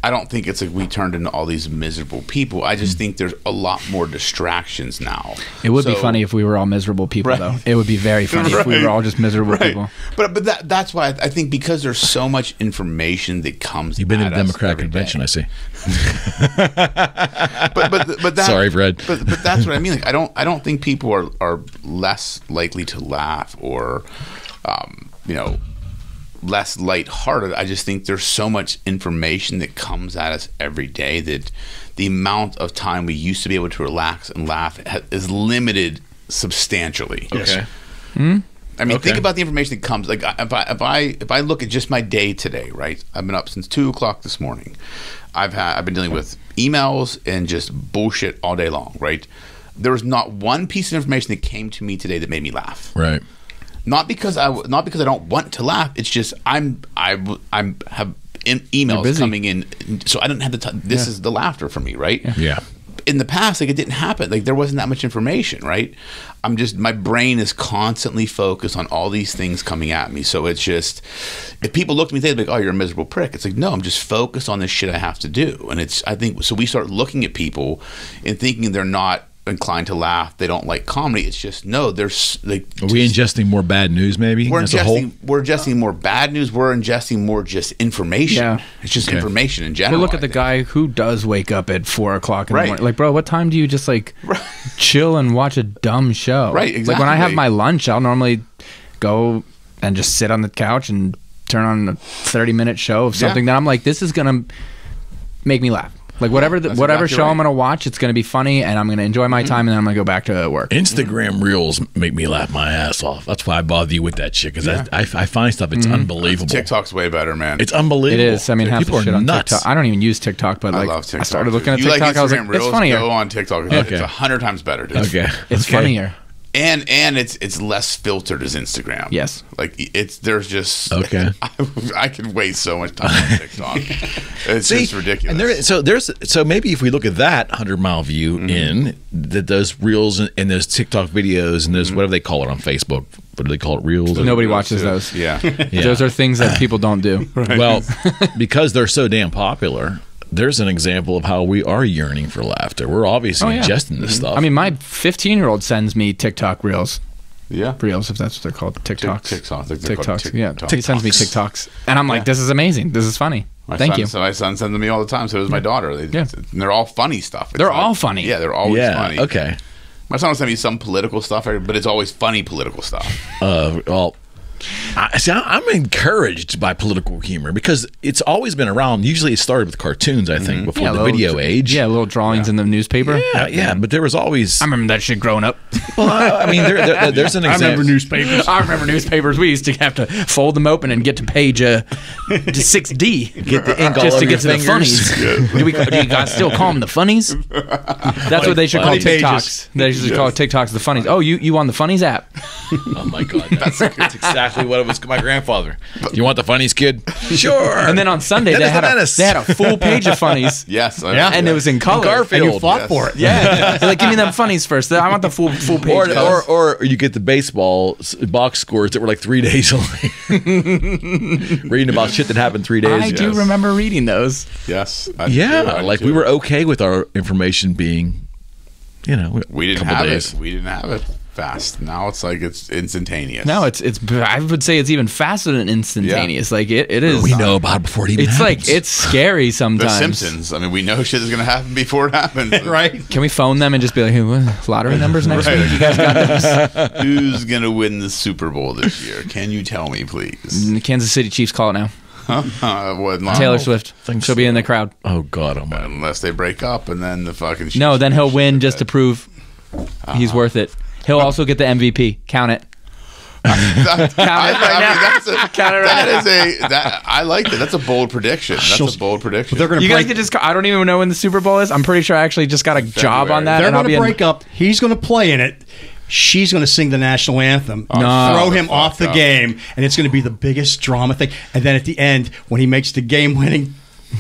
I don't think it's like we turned into all these miserable people. I just think there's a lot more distractions now. It would be funny if we were all miserable people, though. It would be very funny if we were all just miserable people. But that's why I think because there's so much information that comes. You've been at in a Democratic us every convention, day. I see. but that, Sorry, Fred. But that's what I mean. Like I don't think people are less likely to laugh or, less lighthearted. I just think there's so much information that comes at us every day that the amount of time we used to be able to relax and laugh is limited substantially. Okay. I mean, think about the information that comes. Like if I look at just my day today, right? I've been up since 2:00 this morning. I've been dealing with emails and just bullshit all day long, right? There was not one piece of information that came to me today that made me laugh. Right. Not because I don't want to laugh. It's just I have emails coming in, so I don't have the time. This is the laughter for me, right? Yeah. In the past, like it didn't happen. Like there wasn't that much information, right? My brain is constantly focused on all these things coming at me. So it's just, if people look at me, they're like, "Oh, you're a miserable prick." It's like, no, I'm just focused on this shit I have to do. And I think so. We start looking at people and thinking they're not inclined to laugh, they don't like comedy. It's just there's like, are we ingesting more bad news maybe we're as a whole? ingesting more bad news. We're ingesting more just information. Yeah. It's just information in general. But look at the guy who does wake up at 4:00 in the morning. Like, bro, what time do you just chill and watch a dumb show? Right, exactly. Like when I have my lunch, I'll normally go and just sit on the couch and turn on a 30-minute show of something that I'm like, this is gonna make me laugh. Like whatever exactly show I'm gonna watch, it's gonna be funny, and I'm gonna enjoy my time, and then I'm gonna go back to work. Instagram Reels make me laugh my ass off. That's why I bother you with that shit, because I find stuff, it's unbelievable. TikTok's way better, man. It's unbelievable. It is. I mean, half people the shit are on nuts. TikTok. I don't even use TikTok, but I love TikTok. I started looking at You TikTok. like I was Instagram like, Reels, it's funnier. Go on TikTok. Okay. It's 100 times better, dude. Okay. It's funnier. And it's less filtered as Instagram. Yes. Like there's just Okay. I could waste so much time on TikTok. It's just ridiculous. And so maybe if we look at that 100-mile view that those reels and those TikTok videos and those whatever they call it on Facebook, what do they call it, reels? Nobody watches those. Yeah. Those are things that people don't do. Well, because they're so damn popular, there's an example of how we are yearning for laughter. We're obviously ingesting this stuff. I mean, my 15-year-old sends me TikTok reels. Yeah. Reels, if that's what they're called. TikToks. TikToks. Yeah. He sends me TikToks. And I'm like, this is amazing. This is funny. Thank you. So my son sends them to me all the time. So does my daughter. They're all funny stuff. They're all funny. Yeah, they're always funny. Okay. My son will send me some political stuff, but it's always funny political stuff. Well, I'm encouraged by political humor because it's always been around. Usually it started with cartoons, I think, before the video age. Yeah, little drawings in the newspaper. Yeah, but there was always... I remember that shit growing up. Well, I mean, there's an example. I remember newspapers. I remember newspapers. We used to have to fold them open and get to page 6D. Get the ink all just over to get your to the fingers. funnies. Do you guys still call them the funnies? That's what they should call funny pages. TikToks. They should call TikToks the funnies. Oh, you on the funnies app? Oh my God, that's exactly what it was. My grandfather. You want the funnies, kid? Sure. And then on Sunday they had a full page of funnies. Yes. And it was in color. Garfield. And you fought for it. Yeah. They're like, give me them funnies first. I want the full page. Or you get the baseball box scores that were like 3 days away. Reading about shit that happened 3 days I ago. do remember reading those. Yes. Yeah, like we were okay with our information being, We didn't couple have days. it. We didn't have it fast. Now it's like it's instantaneous. No, it's. I would say it's even faster than instantaneous. Like it is. We know about it before it even It's happens. like it's scary The sometimes. Simpsons. I mean, we know shit is going to happen before it happens. Right? Can we phone them and just be like, hey, what, lottery numbers next Right. week? You guys got those? Who's going to win the Super Bowl this year? Can you tell me, please? The Kansas City Chiefs call it now. Taylor. Taylor Swift. She'll be in the crowd. Oh God, oh my. Unless they break up and then the fucking... No, then he'll win just to prove he's worth it. He'll also get the MVP. Count it. I like that. That's a bold prediction. That's a bold prediction. They're going You to guys break. could just. I don't even know when the Super Bowl is. I'm pretty sure I actually just got a job on that. They're and I'll going to be break up. He's going to play in it. She's going to sing the national anthem. No. Throw him off the game, and it's going to be the biggest drama thing. And then at the end, when he makes the game-winning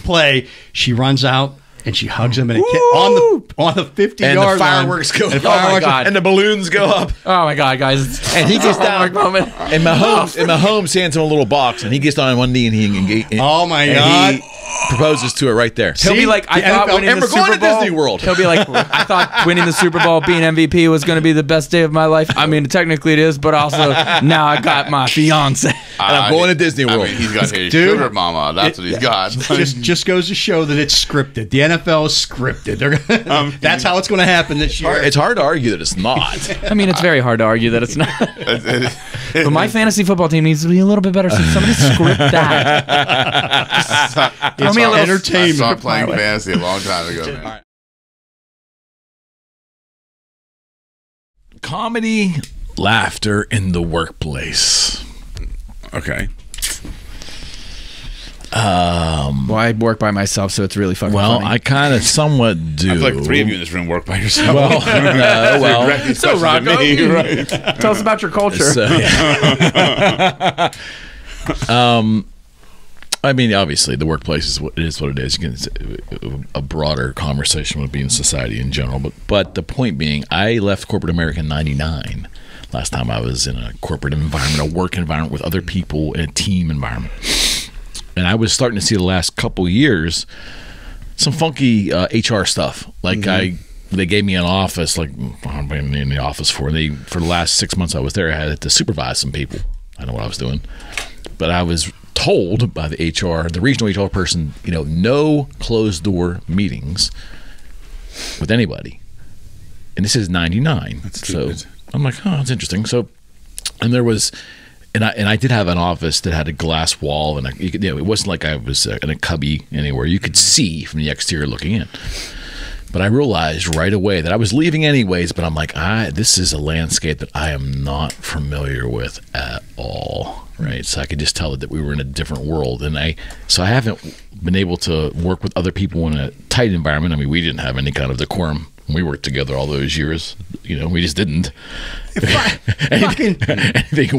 play, she runs out and she hugs him and on the 50-yard And line. the fireworks go up. Oh my God. And the balloons go up. Oh my God, guys! And he gets down. moment. And Mahomes hands him a little box, and he gets down on one knee, and Oh, my and God. he proposes to her right there. He'll be like, I the thought NFL winning and the we're going Super to Bowl. Disney World. He'll be like, I thought winning the Super Bowl, being MVP, was going to be the best day of my life. I mean, technically it is, but also now I got my fiance. And I'm going to Disney World. I mean, he's got his Dude, sugar mama. That's what he's got. Just goes to show that it's scripted. The NFL is scripted. That's how it's going to happen this year. It's hard to argue that it's not. I mean, it's very hard to argue that it's not. But my fantasy football team needs to be a little bit better. So somebody script that. Throw me a little entertainment. I stopped playing fantasy a long time ago, man. Comedy, laughter in the workplace. Okay. Well, I work by myself, so it's really fucking Well, funny. I kind of somewhat do. I feel like 3 of you in this room work by yourself. Well, Direct these So, questions to Rocco, me, right? Tell us about your culture. So, yeah. I mean, obviously, the workplace is what it is. You can, a broader conversation would be in society in general. But the point being, I left corporate America in '99. Last time I was in a corporate environment, a work environment with other people, in a team environment. And I was starting to see the last couple years some funky HR stuff. Like they gave me an office, like I've been in the office for the last 6 months I was there. I had to supervise some people. I know what I was doing, but I was told by the regional HR person, no closed door meetings with anybody. And this is '99. That's so stupid. I'm like, oh, that's interesting. So, and there was. And I did have an office that had a glass wall, and it wasn't like I was in a cubby anywhere. You could see from the exterior looking in. But I realized right away that I was leaving anyways, but I'm like, this is a landscape that I am not familiar with at all, right? So I could just tell that we were in a different world. And so I haven't been able to work with other people in a tight environment. I mean, we didn't have any kind of decorum when we worked together all those years. We just didn't.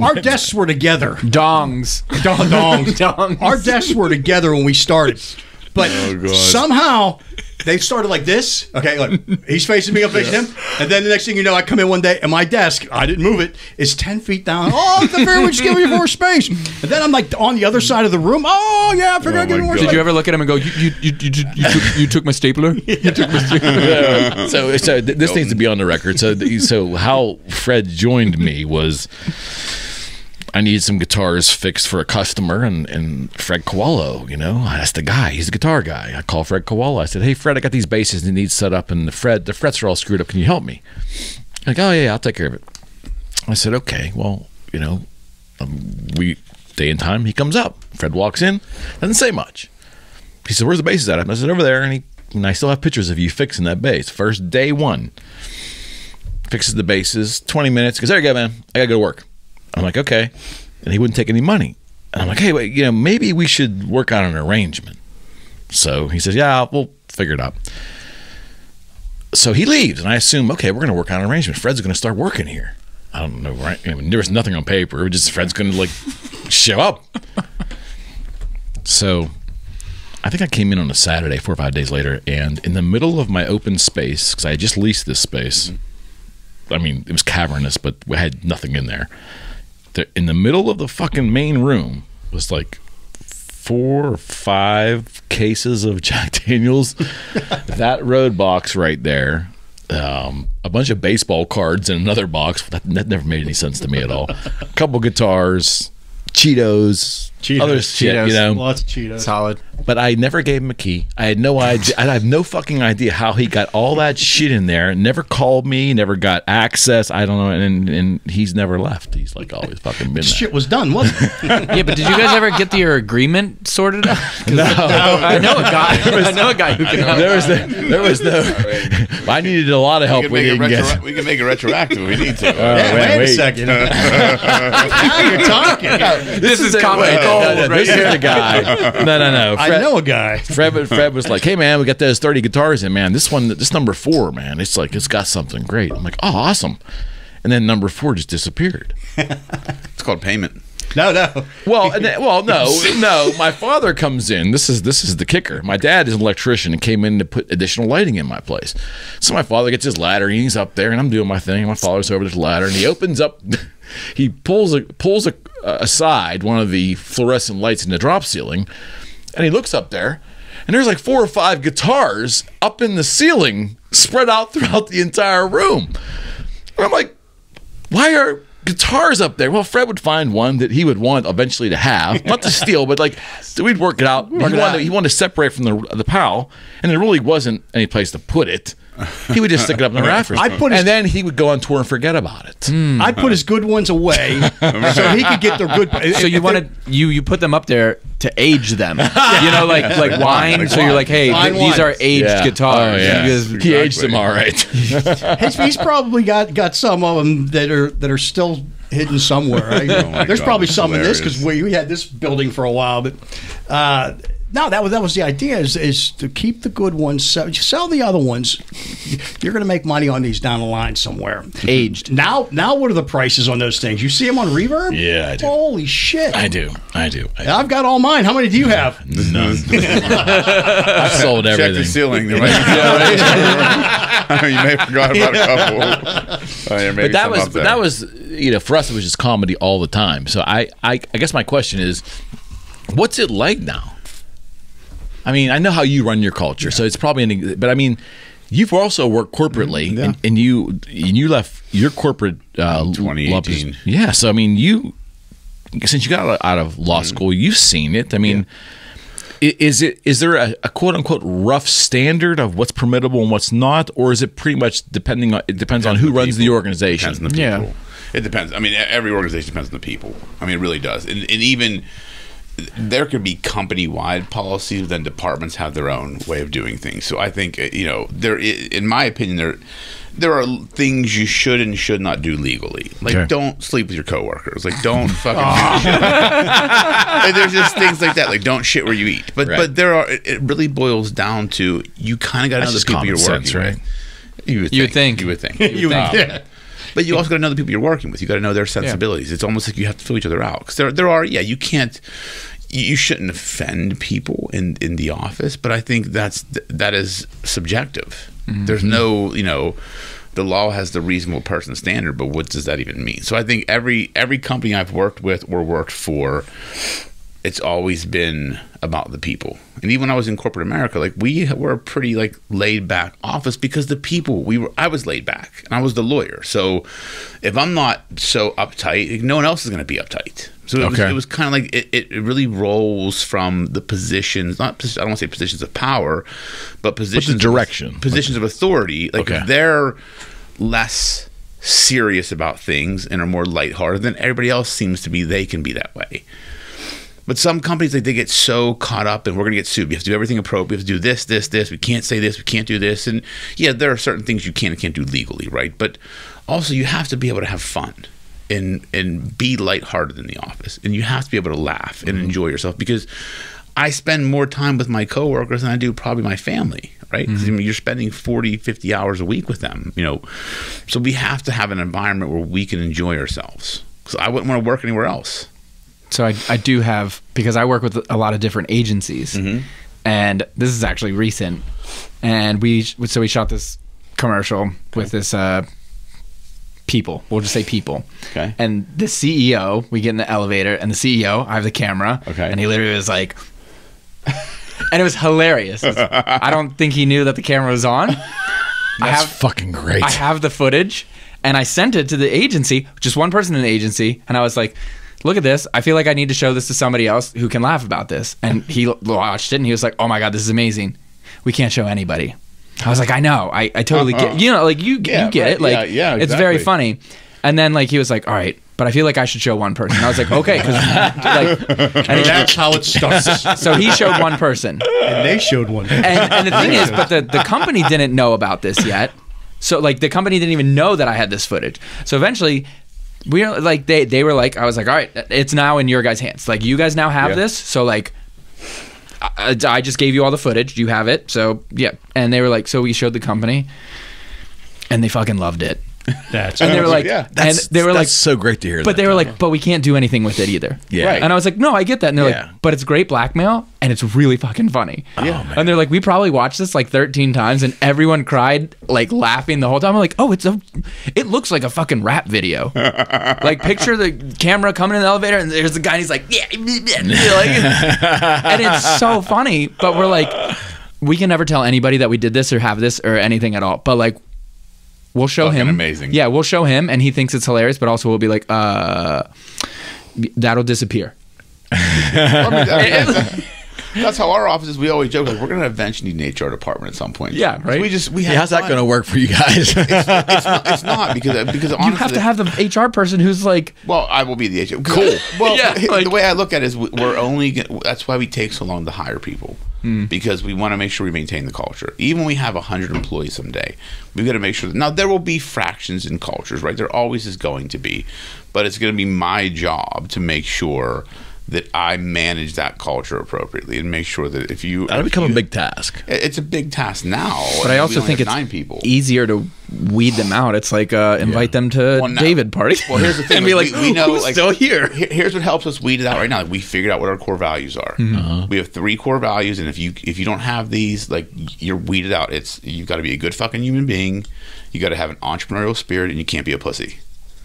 Our desks were together. Dongs. Dongs. Our desks were together when we started. But somehow they started like this. Okay, like he's facing me, I'm facing him. And then the next thing you know, I come in one day and my desk, I didn't move it, is 10 feet down. Oh, the fair just give me more space. And then I'm like on the other side of the room. Oh, yeah, I figured I'd give more space. Did you ever look at him and go, you took my stapler? You took my stapler. So this needs to be on the record. So how Fred joined me was I needed some guitars fixed for a customer, and Fred Kowalo, that's the guy. He's the guitar guy. I call Fred Kowalo. I said, hey, Fred, I got these basses that need set up, and the frets are all screwed up. Can you help me? Like, oh, yeah, I'll take care of it. I said, okay, well, Day and time, he comes up. Fred walks in, doesn't say much. He said, "Where's the bases at?" I said, "Over there." And I still have pictures of you fixing that base. First day one. Fixes the bases, 20 minutes. Goes, "There you go, man. I got to go to work." I'm like, "Okay." And he wouldn't take any money. And I'm like, "Hey, wait, maybe we should work on an arrangement." So he says, "Yeah, we'll figure it out." So he leaves, and I assume, okay, we're going to work on an arrangement. Fred's going to start working here. I don't know, right? There was nothing on paper. It was just Fred's going to show up. So I think I came in on a Saturday, 4 or 5 days later, and in the middle of my open space, because I had just leased this space, I mean, it was cavernous, but we had nothing in there. In the middle of the fucking main room was 4 or 5 cases of Jack Daniels, that road box right there, a bunch of baseball cards in another box. That never made any sense to me at all. A couple guitars, Cheetos, other shit, Lots of Cheetos. Solid. But I never gave him a key. I had no idea. I have no fucking idea how he got all that shit in there. Never called me. Never got access. I don't know. And he's never left. He's always fucking been there. Shit was done, wasn't it? Yeah, but did you guys ever get your agreement sorted out? No. I know a guy. I know a guy who can help. There was no. I needed a lot of help. We can make it retroactive if we need to. Wait a second. Now you're talking. This is comedy gold. This is the guy. No. I know a guy. Fred was like, "Hey man, we got those 30 guitars in, man. This number 4, man. It's it's got something great." I'm like, "Oh, awesome." And then number 4 just disappeared. It's called payment. No. No. My father comes in. This is the kicker. My dad is an electrician and came in to put additional lighting in my place. So my father gets his ladder and he's up there and I'm doing my thing. My father's over the ladder and he opens up. He pulls aside one of the fluorescent lights in the drop ceiling, and he looks up there, and there's 4 or 5 guitars up in the ceiling, spread out throughout the entire room. And I'm like, why are guitars up there? Well, Fred would find one that he would want eventually to have, not to steal, but we'd work it out. He wanted to separate from the pile, and there really wasn't any place to put it. He would just stick it up in the rafters, and then he would go on tour and forget about it. I'd put his good ones away so he could get the good. So you wanted you put them up there to age them, like wine. So you're like, hey, these are aged guitars. Oh, yeah. He aged them all right. He's probably got some of them that are still hidden somewhere. There's probably some in this because we had this building for a while, but. No, that was the idea is to keep the good ones, sell the other ones. You're going to make money on these down the line somewhere. Aged. Now what are the prices on those things? You see them on Reverb? Yeah, I do. Holy shit. I do. I've got all mine. How many do you have? None. I've sold everything. Check the ceiling. There might be you may have forgot about a couple. But that was for us it was just comedy all the time. So I guess my question is, what's it like now? I mean, I know how you run your culture, so it's probably but I mean, you've also worked corporately, and you left your corporate 2018. Yeah, so I mean, since you got out of law school, you've seen it. I mean, is there a quote unquote rough standard of what's permittable and what's not, or is it pretty much depends on who runs the organization? Depends on the people. Yeah. It depends. I mean, every organization depends on the people. I mean, it really does, and even. There could be company-wide policies, then departments have their own way of doing things. So I think in my opinion, there are things you should and should not do legally. Don't sleep with your coworkers. Don't fucking. There's just things like that. Don't shit where you eat. But it really boils down to you kind of got to know the people you're working with. You would think. But you also got to know the people you're working with. You got to know their sensibilities. It's almost like you have to fill each other out because you can't. You shouldn't offend people in the office, but I think that is subjective. Mm-hmm. There's no, the law has the reasonable person standard, but what does that even mean? So I think every company I've worked with or worked for, it's always been about the people. And even when I was in corporate America, we were a pretty laid back office because the people I was laid back and I was the lawyer. So if I'm not so uptight, no one else is going to be uptight. So it was kind of it really rolls from the positions, I don't want to say positions of power, but positions direction. Positions of authority. If they're less serious about things and are more lighthearted, then everybody else seems to be, they can be that way. But some companies, like, they get so caught up and we're going to get sued. We have to do everything appropriate. We have to do this, this, this. We can't say this. We can't do this. And yeah, there are certain things you can and can't do legally, right? But also you have to be able to have fun and be lighthearted in the office. And you have to be able to laugh and enjoy yourself, because I spend more time with my coworkers than I do probably my family, right? Because I mean, you're spending 40, 50 hours a week with them, you know. So we have to have an environment where we can enjoy ourselves. So I wouldn't want to work anywhere else. So I do have, because I work with a lot of different agencies, and this is actually recent, and we shot this commercial with this people. We'll just say people. Okay. And the CEO, we get in the elevator, and the CEO, I have the camera, and he literally was like, and it was hilarious. I don't think he knew that the camera was on. That's fucking great. I have the footage, and I sent it to the agency, just one person in the agency, and I was like, look at this. I feel like I need to show this to somebody else who can laugh about this. And he watched it, and he was like, oh my God, this is amazing. We can't show anybody. I was like, I know. I totally get, you know, like you get it. Like, exactly. It's very funny. And then like he was like, all right, but I feel like I should show one person. And I was like, okay, because And that's how it starts. so he showed one person. And they showed one. And the thing is, but the company didn't know about this yet. So like the company didn't even know that I had this footage. So eventually we were like, they were like, I was like, all right, it's now in your guys' hands. Like, you guys now have this. So like, I just gave you all the footage. You have it. So yeah. And they were like, so we showed the company, and they fucking loved it. That's And they were like, That's so great to hear. but they were like, but we can't do anything with it either. Yeah. Right. And I was like, no, I get that. And they're like, but it's great blackmail, and it's really fucking funny. Yeah. And they're like, we probably watched this like 13 times, and everyone cried, like laughing the whole time. I'm like, oh, it looks like a fucking rap video. Like, picture the camera coming in the elevator, and there's the guy, and he's like, yeah. And it's so funny, but we're like, we can never tell anybody that we did this or have this or anything at all. But like, we'll show Fucking him. amazing. Yeah, we'll show him, and he thinks it's hilarious, but also we'll be like, that'll disappear. That's how our office is. We always joke, like, we're going to eventually need an HR department at some point. Yeah, right? We have how's that going to work for you guys? It's not because honestly, You have to have the HR person who's like, well, I will be the HR. Cool. Well, Yeah, like- the way I look at it is we're only that's why we take so long to hire people, because we want to make sure we maintain the culture. Even when we have 100 employees someday, we've got to make sure that, now there will be fractions in cultures, right? There always is going to be, but it's going to be my job to make sure that I manage that culture appropriately and make sure that That'll become a big task. It's a big task now. but I also We only think have it's 9 people. easier to weed them out. It's like invite them to Well, no. David parties. Well, here's the thing. and be like, we know, who's like, still here? Here's what helps us weed it out right now. Like, we figured out what our core values are. We have 3 core values, and if you don't have these, like, you're weeded out. You've got to be a good fucking human being. You got to have an entrepreneurial spirit, and you can't be a pussy.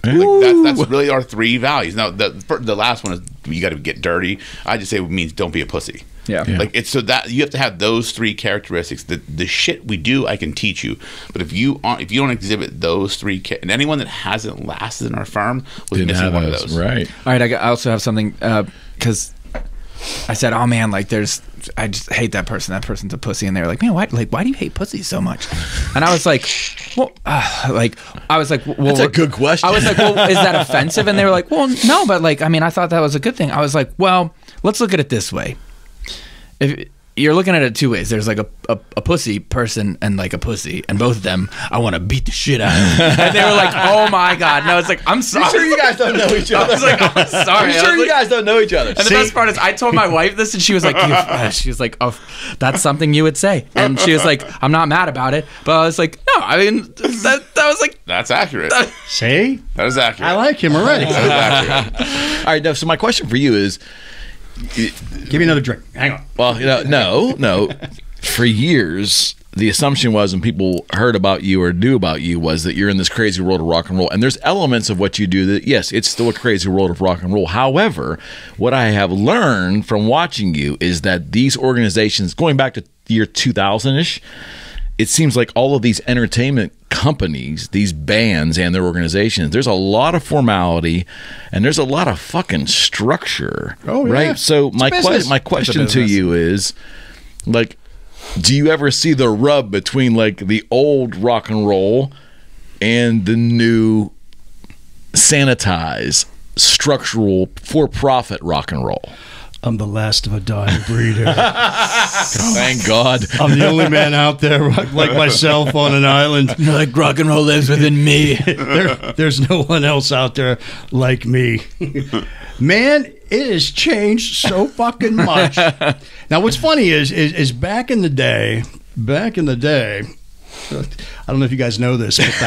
Like, that's really our 3 values. Now, the last one is you got to get dirty. I just say it means don't be a pussy. Yeah. Like, it's so that you have to have those 3 characteristics. The shit we do, I can teach you, but if you don't exhibit those 3, and anyone that hasn't lasted in our firm was Didn't missing have one of those. those. Right. All right, I also have something, because I said, oh man, like I just hate that person. That person's a pussy. And they were like, man, why do you hate pussies so much? And I was like, well, That's a good question. I was like, well, is that offensive? And they were like, well, no, but like, I mean, I thought that was a good thing. I was like, well, let's look at it this way. If you're looking at it 2 ways, there's like a pussy person and like a pussy, and both of them I want to beat the shit out of. And they were like, oh my God. No, it's like, I'm sorry. I'm sure you guys don't know each other. I was like, I'm sorry. I'm sure you guys don't know each other. And the best part is, I told my wife this, and she was like, oh, that's something you would say. And she was like, I'm not mad about it. But I was like, no, I mean, that was like, That's accurate. See? That is accurate. I like him already. That is accurate. All right, now, so my question for you is, Give me another drink. Hang on. well, no. For years, the assumption was when people heard about you or knew about you was that you're in this crazy world of rock and roll. And there's elements of what you do that, yes, it's still a crazy world of rock and roll. However, what I have learned from watching you is that these organizations, going back to the year 2000-ish, it seems like all of these entertainment companies, these bands and their organizations, there's a lot of formality and there's a lot of fucking structure. Oh, yeah. Right? So my question to you is, like, do you ever see the rub between like the old rock and roll and the new sanitized structural for-profit rock and roll. I'm the last of a dying breeder. Thank God. I'm the only man out there like myself on an island. Like rock and roll lives within me. There's no one else out there like me. Man, it has changed so fucking much. Now, what's funny is back in the day, I don't know if you guys know this, but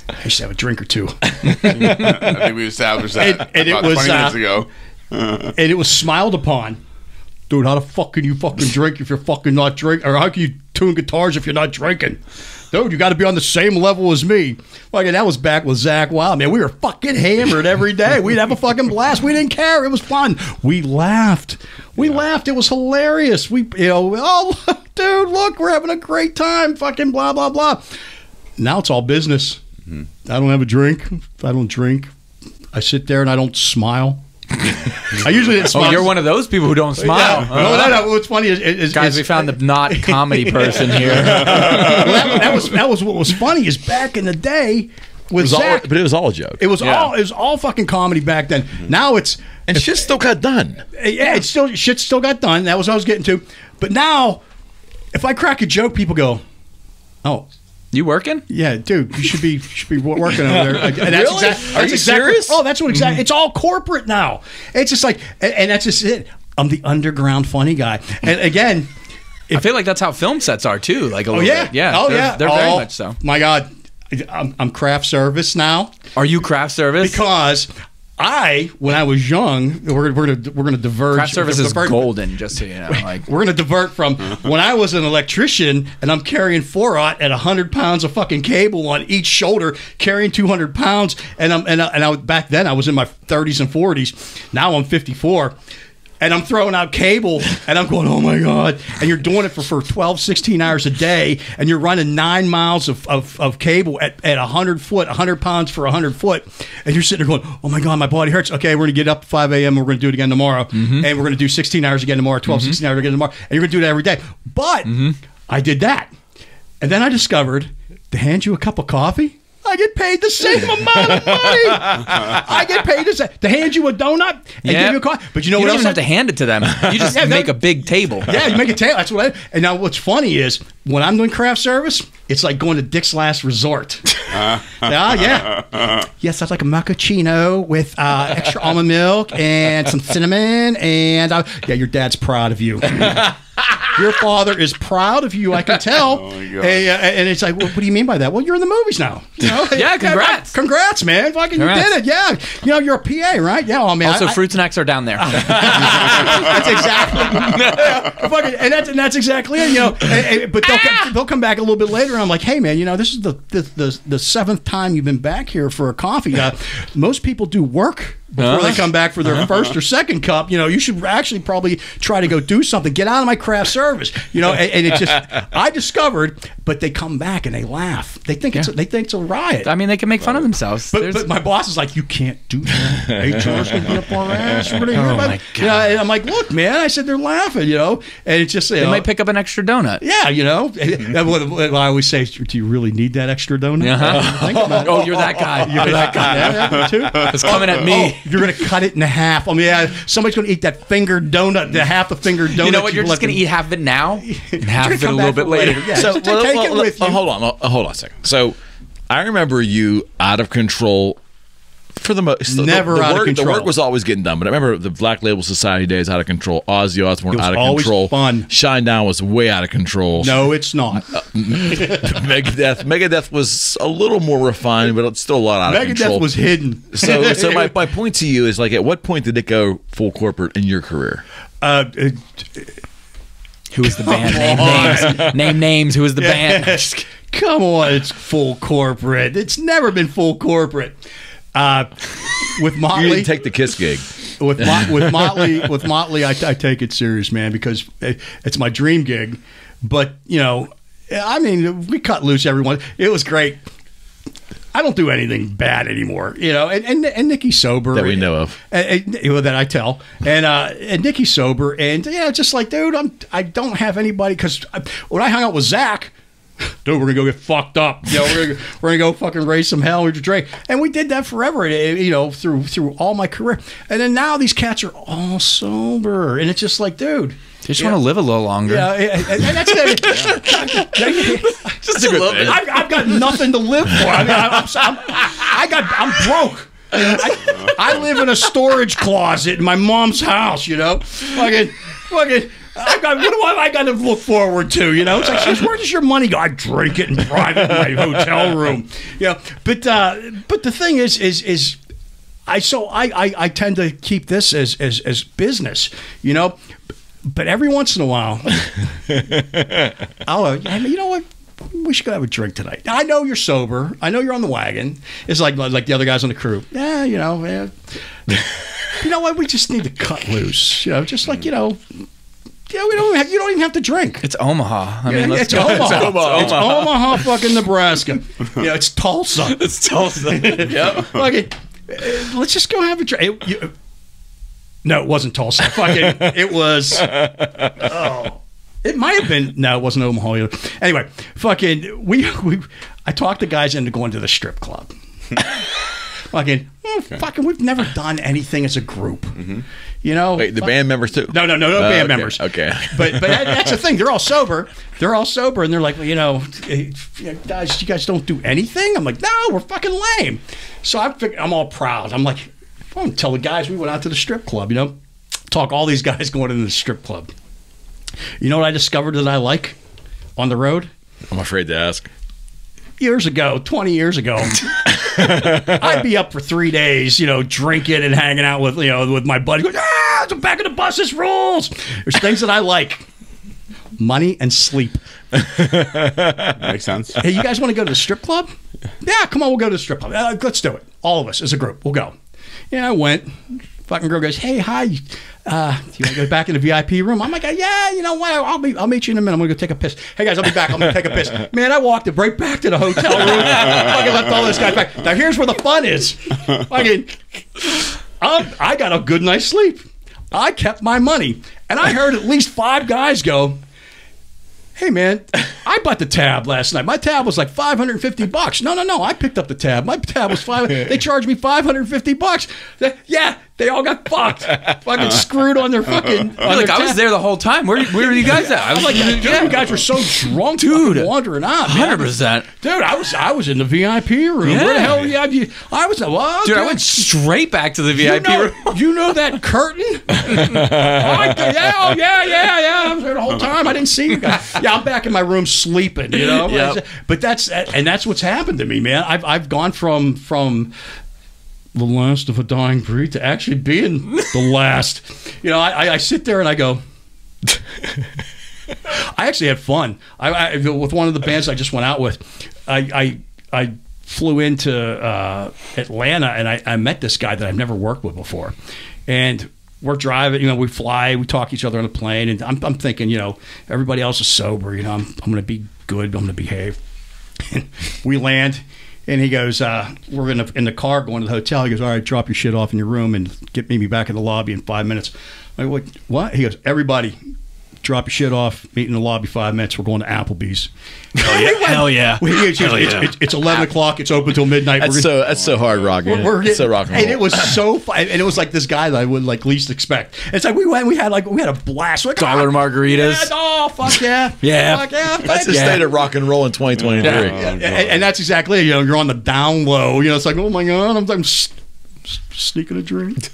I used to have a drink or two. I think we established that And about 20 minutes ago. And it was smiled upon. Dude, how the fuck can you fucking drink if you're fucking not drinking? Or how can you tune guitars if you're not drinking? Dude, you got to be on the same level as me. Fucking, that was back with Zach. Wow, man, we were fucking hammered every day. We'd have a fucking blast. We didn't care. It was fun. We laughed. We laughed. It was hilarious. Oh, dude, look, we're having a great time. Fucking blah, blah, blah. Now it's all business. I don't have a drink. I don't drink. I sit there and I don't smile. I usually didn't smile. Oh, you're one of those people who don't smile. Yeah. No. What's funny is Guys, we found the not comedy person here. that was what was funny is back in the day with Zach. But it was all a joke. It was all fucking comedy back then. Now it's shit still got done. Yeah, shit still got done. That was what I was getting to. But now, if I crack a joke, people go, "Oh, you working?" Yeah, dude, you should be working over there. And that's Really? Are you exactly, serious? Oh, that's what exactly. It's all corporate now. It's just like, and that's just it. I'm the underground funny guy. And again, I feel like that's how film sets are too. Like a little yeah, bit. Yeah. oh they're, yeah, they're very much so. My God, I'm craft service now. Are you craft service? Because when I was young, we're gonna diverge. Craft service is golden, just so you know. Like, we're gonna divert from when I was an electrician and I'm carrying 4-aught at 100 pounds of fucking cable on each shoulder, carrying 200 pounds, and I back then I was in my 30s and 40s. Now I'm 54. And I'm throwing out cable, and I'm going, oh, my God. And you're doing it for 12, 16 hours a day, and you're running 9 miles of cable at 100 foot, 100 pounds for 100 foot. And you're sitting there going, oh, my God, my body hurts. Okay, we're going to get up at 5 a.m., and we're going to do it again tomorrow. And we're going to do 16 hours again tomorrow, 12, 16 hours again tomorrow. And you're going to do that every day. But I did that. And then I discovered to hand you a cup of coffee, I get paid the same amount of money. I get paid to hand you a donut and give you a coffee. But you know what don't else? even have to hand it to them. You just make a big table. Yeah, you make a table. That's what and now what's funny is when I'm doing craft service, it's like going to Dick's Last Resort. Yeah. Yes, that's like a macchiato with extra almond milk and some cinnamon. And your dad's proud of you. Your father is proud of you, I can tell. Oh my God. And it's like, well, what do you mean by that? Well, you're in the movies now. You know? Yeah, congrats. Congrats, man. Fucking congrats. You did it. Yeah. You know, you're a PA, right? Yeah, oh, man. Also, fruits and X are down there. That's exactly. And that's exactly it. You know, but they'll come back a little bit later, and I'm like, hey, man, you know, this is the seventh time you've been back here for a coffee. Most people do work before they come back for their first or second cup. You know, you should actually probably try to go do something. Get out of my craft service. You know, and it just I discovered, but they come back and they laugh. They think it's a riot. I mean, they can make fun of themselves. But my boss is like, you can't do that. HR's gonna be up our ass. We're gonna hear about it. You know, and I'm like, look, man. I said they're laughing. You know, and it's just they might pick up an extra donut. Yeah, you know. What I always say, do you really need that extra donut? Think about it. Oh, you're that guy. You're that guy. Yeah, too. It's coming at me. You're going to cut it in half. I mean, somebody's going to eat that fingered donut, the half a fingered donut. You know what? You're just going to eat half of it now and half of it a little bit later. Yeah, so take it with you. Hold on a second. So I remember you out of control for the most. Never out of control. The work was always getting done, but I remember the Black Label Society days out of control. Ozzy Osbourne out of always control. Fun. Shine Down was way out of control. No, it's not. Megadeth was a little more refined, but it's still a lot out of control. Megadeth was hidden. So my point to you is, like, at what point did it go full corporate in your career? Who was the band? Name names. Who was the band? Come on, it's full corporate. It's never been full corporate. With Motley, you didn't take the Kiss gig. With Motley, I take it serious, man, because it's my dream gig. But you know, I mean, we cut loose everyone. It was great. I don't do anything bad anymore, you know. And Nikki's sober that we know of, that I tell. And Nikki's sober, and yeah, just like, dude, I don't have anybody, because when I hung out with Zach, Dude, we're gonna go get fucked up. You know, we're gonna go fucking raise some hell with your drink. And we did that forever. You know, through all my career. And then now these cats are all sober, and it's just like, dude, they just want to live a little longer. Yeah, and that's it. Just a little bit. I've got nothing to live for. I mean, I'm broke. I live in a storage closet in my mom's house. You know, fucking. What do I got to look forward to? You know, it's like, where does your money go? I drink it in private in my hotel room. Yeah, but the thing is I tend to keep this as business. You know, but every once in a while, you know what? We should go have a drink tonight. Now, I know you're sober. I know you're on the wagon. It's like the other guys on the crew. Yeah, you know, man. You know what? We just need to cut loose. You know, just like, you know. Yeah, you don't even have to drink. It's Omaha. I mean, it's Omaha. It's Omaha, fucking Nebraska. You know, it's Tulsa. It's Tulsa. Yeah. Okay, let's just go have a drink. No, it wasn't Tulsa. Fucking, it was. Oh, it might have been. No, it wasn't Omaha either. Anyway, fucking, I talked the guys into going to the strip club. Fucking, we've never done anything as a group. Mm-hmm. You know, wait, the band members too? No, band members. Okay, but that's the thing. They're all sober. And they're like, well, you know, guys, you guys don't do anything. I'm like, no, we're fucking lame. So I'm all proud. I'm like, I'm gonna tell the guys we went out to the strip club. You know, talk all these guys going into the strip club. You know what I discovered that I like on the road? I'm afraid to ask. 20 years ago, I'd be up for 3 days, you know, drinking and hanging out with my buddy. Going, the back of the bus, this rules. There's things that I like: money and sleep. Makes sense. Hey, you guys want to go to the strip club? Yeah, come on, we'll go to the strip club. Let's do it. All of us as a group, we'll go. Yeah, I went. Fucking girl goes, hey, hi. Do you want to go back in the VIP room? I'm like, yeah, you know what? I'll meet you in a minute. I'm going to go take a piss. Hey, guys, I'll be back. I'm going to take a piss. Man, I walked it right back to the hotel room. Fucking left all those guys back. Now, here's where the fun is. Fucking, I got a good night's sleep. I kept my money. And I heard at least 5 guys go, hey, man, I bought the tab last night. My tab was like $550. No, I picked up the tab. My tab was They charged me $550. Yeah, they all got fucked. Fucking screwed on their fucking. I was there the whole time. Where were you guys at? I was like, dude, you guys were so drunk, dude, wandering out. 100%, dude. I was in the VIP room. Yeah. Where the hell were you? I was. Well, dude, I went straight back to the VIP room. You know that curtain? Yeah. I was there the whole time. I didn't see you guys. Yeah, I'm back in my room sleeping. You know. Yep. But that's what's happened to me, man. I've gone from the last of a dying breed to actually being the last. You know, I sit there and I go. I actually had fun. I with one of the bands I just went out with. I flew into Atlanta and I met this guy that I've never worked with before, and we're driving. You know, we fly, we talk to each other on the plane, and I'm thinking, you know, everybody else is sober. You know, I'm going to be good. I'm going to behave. And we land. And he goes, we're in the car going to the hotel. He goes, all right, drop your shit off in your room and meet me back in the lobby in 5 minutes. I'm like, what? He goes, everybody, drop your shit off, meet in the lobby 5 minutes. We're going to Applebee's. Hell yeah. It's 11 o'clock. It's open till midnight. That's so hard rock. It's so rock and roll. And it was so fun. And it was like this guy that I would like least expect. It's like we had a blast. Like, dollar margaritas. Yeah, oh, fuck yeah. Yeah. Fuck yeah. That's the state of rock and roll in 2023. And that's exactly it. You know, you're on the down low. You know, it's like, oh my God, I'm sneaking a drink.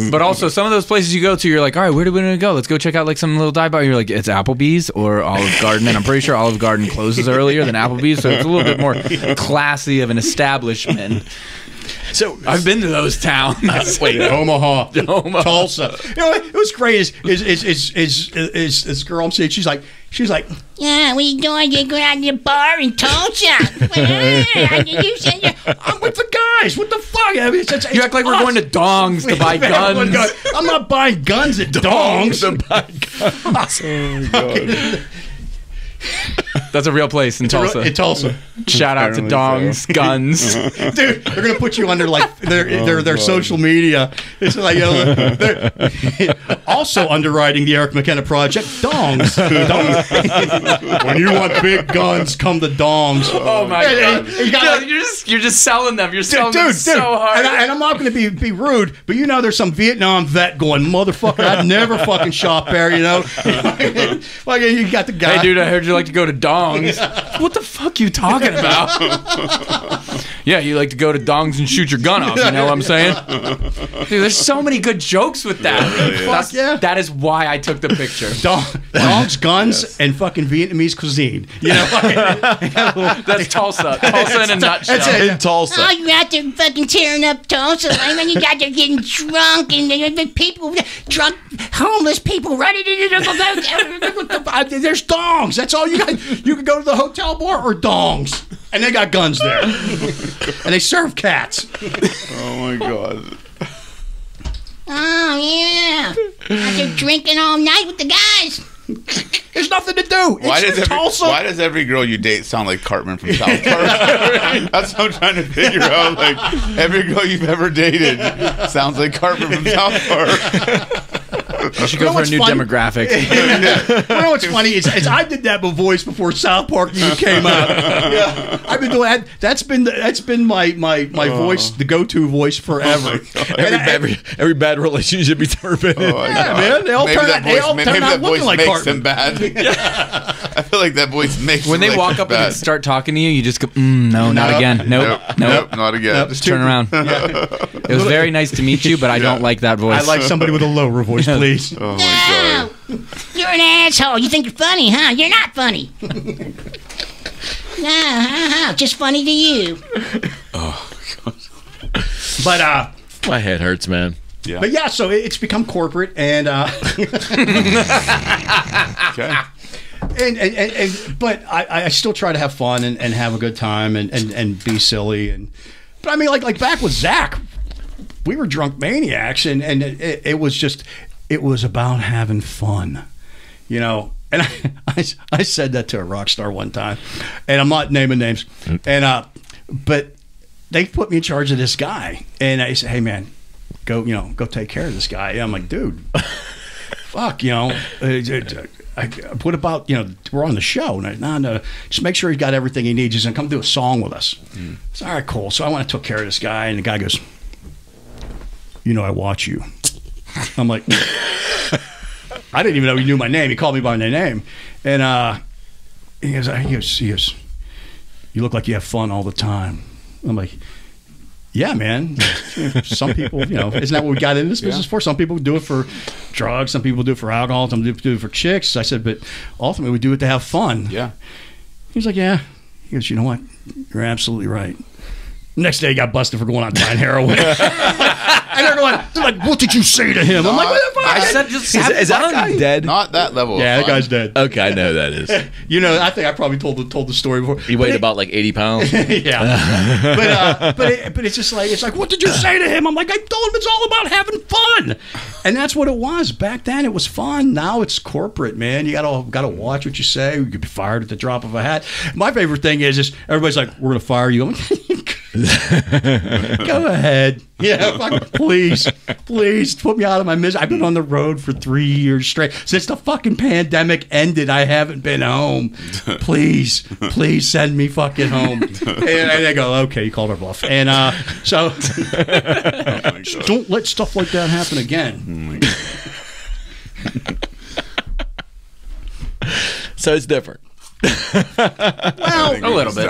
But also some of those places you go to, you're like, all right, where do we want to go? Let's go check out like some little dive bar. You're like, it's Applebee's or Olive Garden, and I'm pretty sure Olive Garden closes earlier than Applebee's, so it's a little bit more classy of an establishment. So I've been to those towns. Wait, Omaha, Tulsa. You know, it was great. Is this girl I'm seeing? She's like, yeah, we going to go out to the bar in Tulsa. I'm with the guys. What the fuck? I mean, you act like we're going to Dongs to buy guns. I'm not buying guns at Dongs. To buy guns. Oh, my God. That's a real place in Tulsa. In Tulsa. Shout out to dongs, guns. Dude, they're gonna put you under like their social media. It's like, you know, they're also underwriting the Eric McKenna project. Dongs. When you want big guns, come to dongs. Oh my god! You're just selling them. You're selling them so hard. And I'm not going to be rude, but you know, there's some Vietnam vet going, motherfucker, I'd never fucking shop there. You know, like you got the guy. Hey, dude, I heard you like to go to dongs. What the fuck you talking about? Yeah, you like to go to dongs and shoot your gun off. You know what I'm saying? Dude, there's so many good jokes with that. That is why I took the picture. Dongs, guns, and fucking Vietnamese cuisine. You know, that's Tulsa. Tulsa in a nutshell. In Tulsa. Oh, you're out there fucking tearing up Tulsa. I mean, you got there getting drunk and people, drunk, homeless people running into the... There's dongs. That's all you got. You can go to the hotel bar or dongs. And they got guns there. And they serve cats. Oh, my God. Oh, yeah. Out there drinking all night with the guys. There's nothing to do. Why does every girl you date sound like Cartman from South Park? That's what I'm trying to figure out. Like, every girl you've ever dated sounds like Cartman from South Park. You should go for a new demographic. You know what's funny? Is I did that voice before South Park even came out. Yeah, I've been doing that. That's been my voice, the go-to voice forever. Every bad relationship he's ever been in. Yeah, man. They all turn out looking like Cartman. Them bad. I feel like that voice makes when they walk up and start talking to you, you just go, no, not again. Nope, not again. Nope, just turn around. Yeah. It was very nice to meet you, but I don't like that voice. I like somebody with a lower voice, please. Oh my God. You're an asshole. You think you're funny, huh? You're not funny. No, just funny to you. Oh God. But my head hurts, man. Yeah. But yeah, so it's become corporate and Okay. But I still try to have fun and have a good time and be silly but I mean like back with Zach, we were drunk maniacs and it was about having fun, you know. And I said that to a rock star one time, and I'm not naming names, and but they put me in charge of this guy, and I said, hey man, go take care of this guy. And I'm like, dude, fuck, you know. What about, you know, we're on the show. No, just make sure he's got everything he needs. He's going to come do a song with us. It's all right, cool. So I went and took care of this guy, and the guy goes, you know, I watch you. I'm like, I didn't even know he knew my name. He called me by my name. And he goes, you look like you have fun all the time. I'm like, yeah, man. Some people, you know, isn't that what we got in this business for? Some people do it for drugs. Some people do it for alcohol. Some people do it for chicks. I said, but ultimately we do it to have fun. Yeah. He's like, yeah. He goes, you know what? You're absolutely right. Next day, he got busted for going out buying heroin. And they're like, what did you say to him? I'm like, what the fuck? I said, just have Is that guy dead? Not that level. Yeah, of that fun. guy's dead. Okay, I know who that is. You know, I think I probably told the story before. He weighed about like 80 pounds. Yeah, but it's just like, it's like, what did you say to him? I'm like, I told him it's all about having fun, and that's what it was back then. It was fun. Now it's corporate, man. You gotta watch what you say. You could be fired at the drop of a hat. My favorite thing is everybody's like, we're gonna fire you. I'm like, go ahead. Yeah, please put me out of my misery. I've been on the road for 3 years straight. Since the fucking pandemic ended, I haven't been home. Please send me fucking home. And they go, okay, you called our bluff. And so don't let stuff like that happen again. So it's different. Well, a little bit.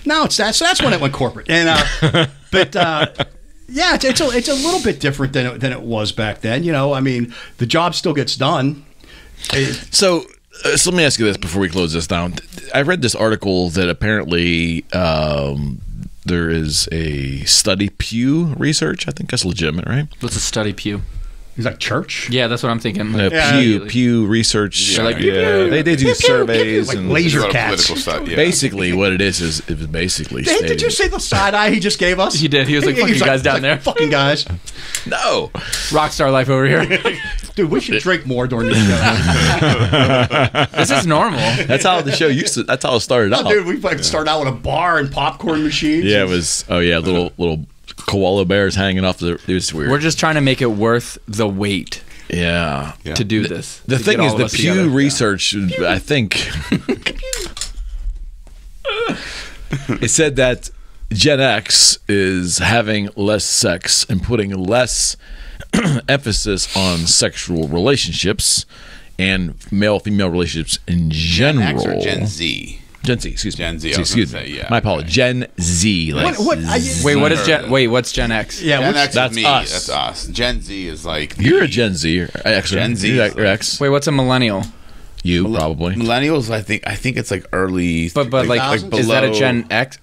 No, it's that. So that's when it went corporate. And but yeah, it's a little bit different than it was back then. You know, I mean, the job still gets done. So let me ask you this before we close this down. I read this article that apparently there is a study, Pew Research. I think that's legitimate, right? What's a study, Pew? He's like church. Yeah, that's what I'm thinking. Pew Research. Yeah, like, they do surveys like and laser cats. Stuff, yeah. Basically, what it is it was basically. Did you see the side eye he just gave us? He did. He was like, "Fuck you guys down there, fucking guys." No, rockstar life over here." Dude, we should drink more during the show. This is normal. That's how the show used to. That's how it started out. Oh, dude, we fucking started out with a bar and popcorn machines. Yeah, it was. Oh yeah, little koala bears hanging off the. It was weird. We're just trying to make it worth the wait yeah. to do this. The to thing get is, all the of us Pew together. research, I think, it said that Gen X is having less sex and putting less emphasis on sexual relationships and male-female relationships in general. Gen X or Gen Z? Gen Z, excuse me. Gen Z, I was Excuse gonna me. say, yeah, My apologies. Gen Z. Like, Wait, what is Gen? Wait, what's Gen X? Yeah, Gen X that's is me. us. That's us. Gen Z is like You're a Gen Z or X. Gen Z You're is X. Wait, what's a millennial? You probably. millennials. I think it's like early. But like is that a Gen X?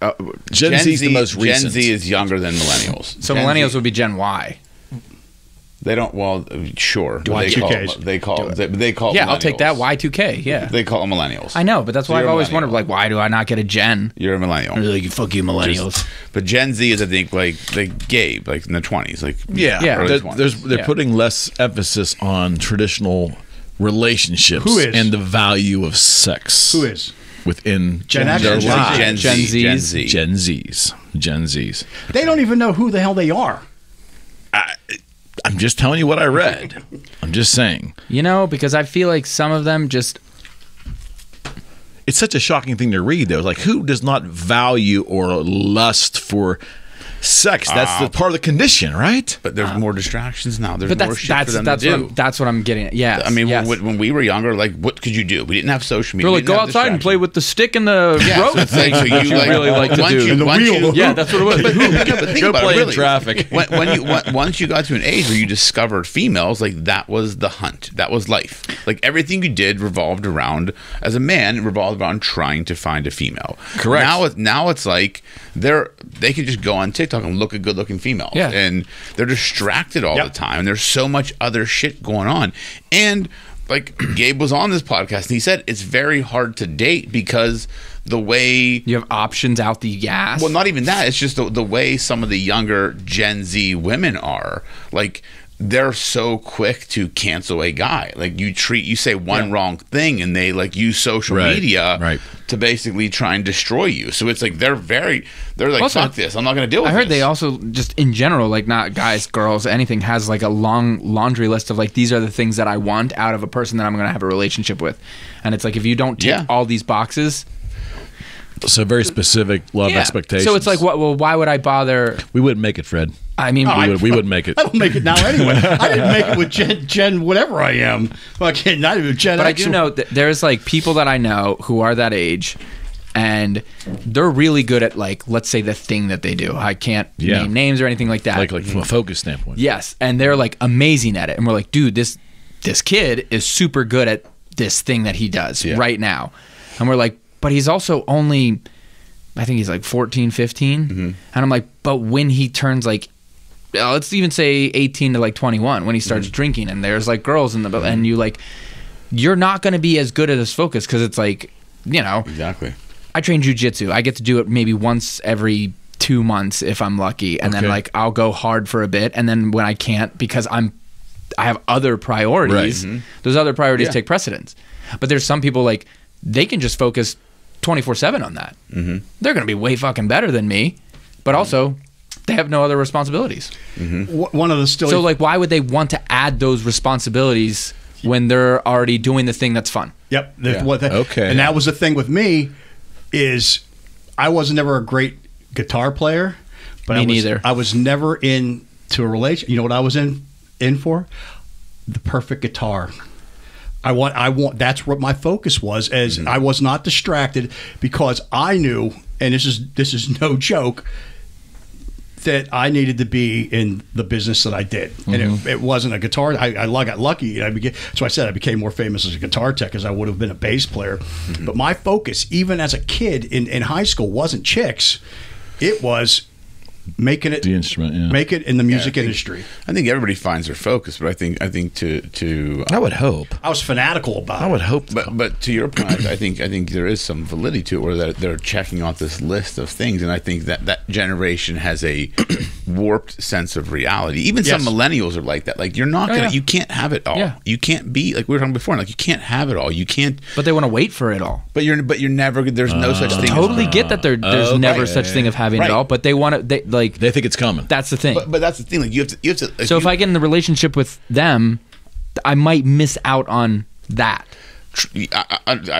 Gen Z is the most recent. Gen Z is younger than millennials. So Gen millennials Z, would be Gen Y. They don't. Well, sure. Y2Ks. They call. Yeah, I'll take that. millennials. Y2K. Yeah. They call them millennials. I know, but that's why you're I've a always wondered, millennial. like, why do I not get a Gen? You're a millennial. Like, fuck you, millennials. But Gen Z is, I think, like Gabe, like in their 20s, like Yeah, early They're 20s. Yeah. putting less emphasis on traditional relationships Who is? and the value of sex. Who is? Within Gen X their or Gen Z? lives. Gen Gen Z. Gen Zs? Z. Gen Zs. Gen Zs. They don't even know who the hell they are. I'm just telling you what I read. I'm just saying. You know, because I feel like some of them just. It's such a shocking thing to read, though. Like, who does not value or lust for sex? That's the part of the condition, right? But there's more distractions now. There's But more shit for them to do. that's what I'm getting at. Yeah. I mean, yes. when we were younger, like, what could you do? We didn't have social media. They're We like, didn't go have outside and play distractions. with the stick and the Yeah, rope so it's like, thing so that you really like to once do. you- the once wheel. you- Yeah, that's what it was. But think Go about it, play in really. traffic. Once you got to an age where you discovered females, like that was the hunt. That was life. Like everything you did revolved around, as a man, it revolved around trying to find a female. Correct. Now it's like they can just go on TikTok and look at good looking females. Yeah. And they're distracted all the time. And there's so much other shit going on. And like Gabe was on this podcast and he said it's very hard to date because the way You have options out the gas. well, not even that. It's just the way some of the younger Gen Z women are. Like, they're so quick to cancel a guy. Like, you say one wrong thing and they, like, use social Right, media right. to basically try and destroy you. So it's like, they're like, Also, fuck this. I'm not going to deal with I heard this. they also just in general, like not guys, girls, anything, has like a long laundry list of like these are the things that I want out of a person that I'm going to have a relationship with, and it's like if you don't tick all these boxes, So very specific love expectations. So it's like, what? Well, why would I bother? We wouldn't make it, Fred. I mean, We wouldn't make it. I don't make it now anyway. I didn't make it with Gen whatever I am. Fucking not even Gen but I X. do know that there's like people that I know who are that age, and they're really good at like, let's say the thing that they do. I can't name names or anything like that. Like from a focus standpoint. Yes, and they're like amazing at it, and we're like, dude, this kid is super good at this thing that he does right now, and we're like, but he's also only, I think he's like 14, 15, and I'm like, but when he turns like, let's even say 18 to like 21, when he starts drinking, and there's like girls in the, and you like, you're not going to be as good at this focus because it's like, you know, Exactly. I train jujitsu. I get to do it maybe once every 2 months if I'm lucky, and then like I'll go hard for a bit, and then when I can't because I have other priorities, those other priorities take precedence. But there's some people like they can just focus 24/7 on that. They're going to be way fucking better than me, but also they have no other responsibilities. One of the still. So like, why would they want to add those responsibilities when they're already doing the thing that's fun? Yep. Okay. And that was the thing with me is I was never a great guitar player. But Me neither. I was never into a relation. You know what I was in for? The perfect guitar. I want. That's what my focus was. As I was not distracted because I knew, and this is no joke, that I needed to be in the business that I did, and it wasn't a guitar. I got lucky. So I said I became more famous as a guitar tech as I would have been a bass player. But my focus, even as a kid in high school, wasn't chicks. It was making it The instrument, yeah. make it in the music industry. I think everybody finds their focus, but I think to I would hope. I was fanatical about it. I would hope. But to your point, I think there is some validity to it where they're checking off this list of things, and I think that generation has a warped sense of reality. Even some millennials are like that. Like you're not gonna, you can't have it all. Yeah. You can't be like we were talking before. Like you can't have it all. You can't. But they want to wait for it all. But you're never. There's no such thing. Totally get that there's never such thing of having it all. But they want to. They think it's coming. That's the thing. But that's the thing. Like you have to. Like, so if I get in the relationship with them, I might miss out on that. I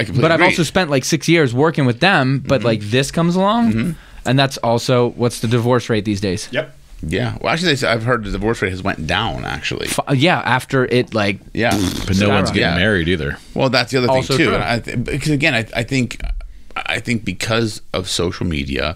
completely But I've agree. also spent like 6 years working with them. But like this comes along, and that's also what's the divorce rate these days? Yep. Yeah. Well, actually, I've heard the divorce rate has went down. Actually. Yeah, after it like Yeah. But no one's getting Yeah. married either. Well, that's the other thing Also too. true. And because again, I think because of social media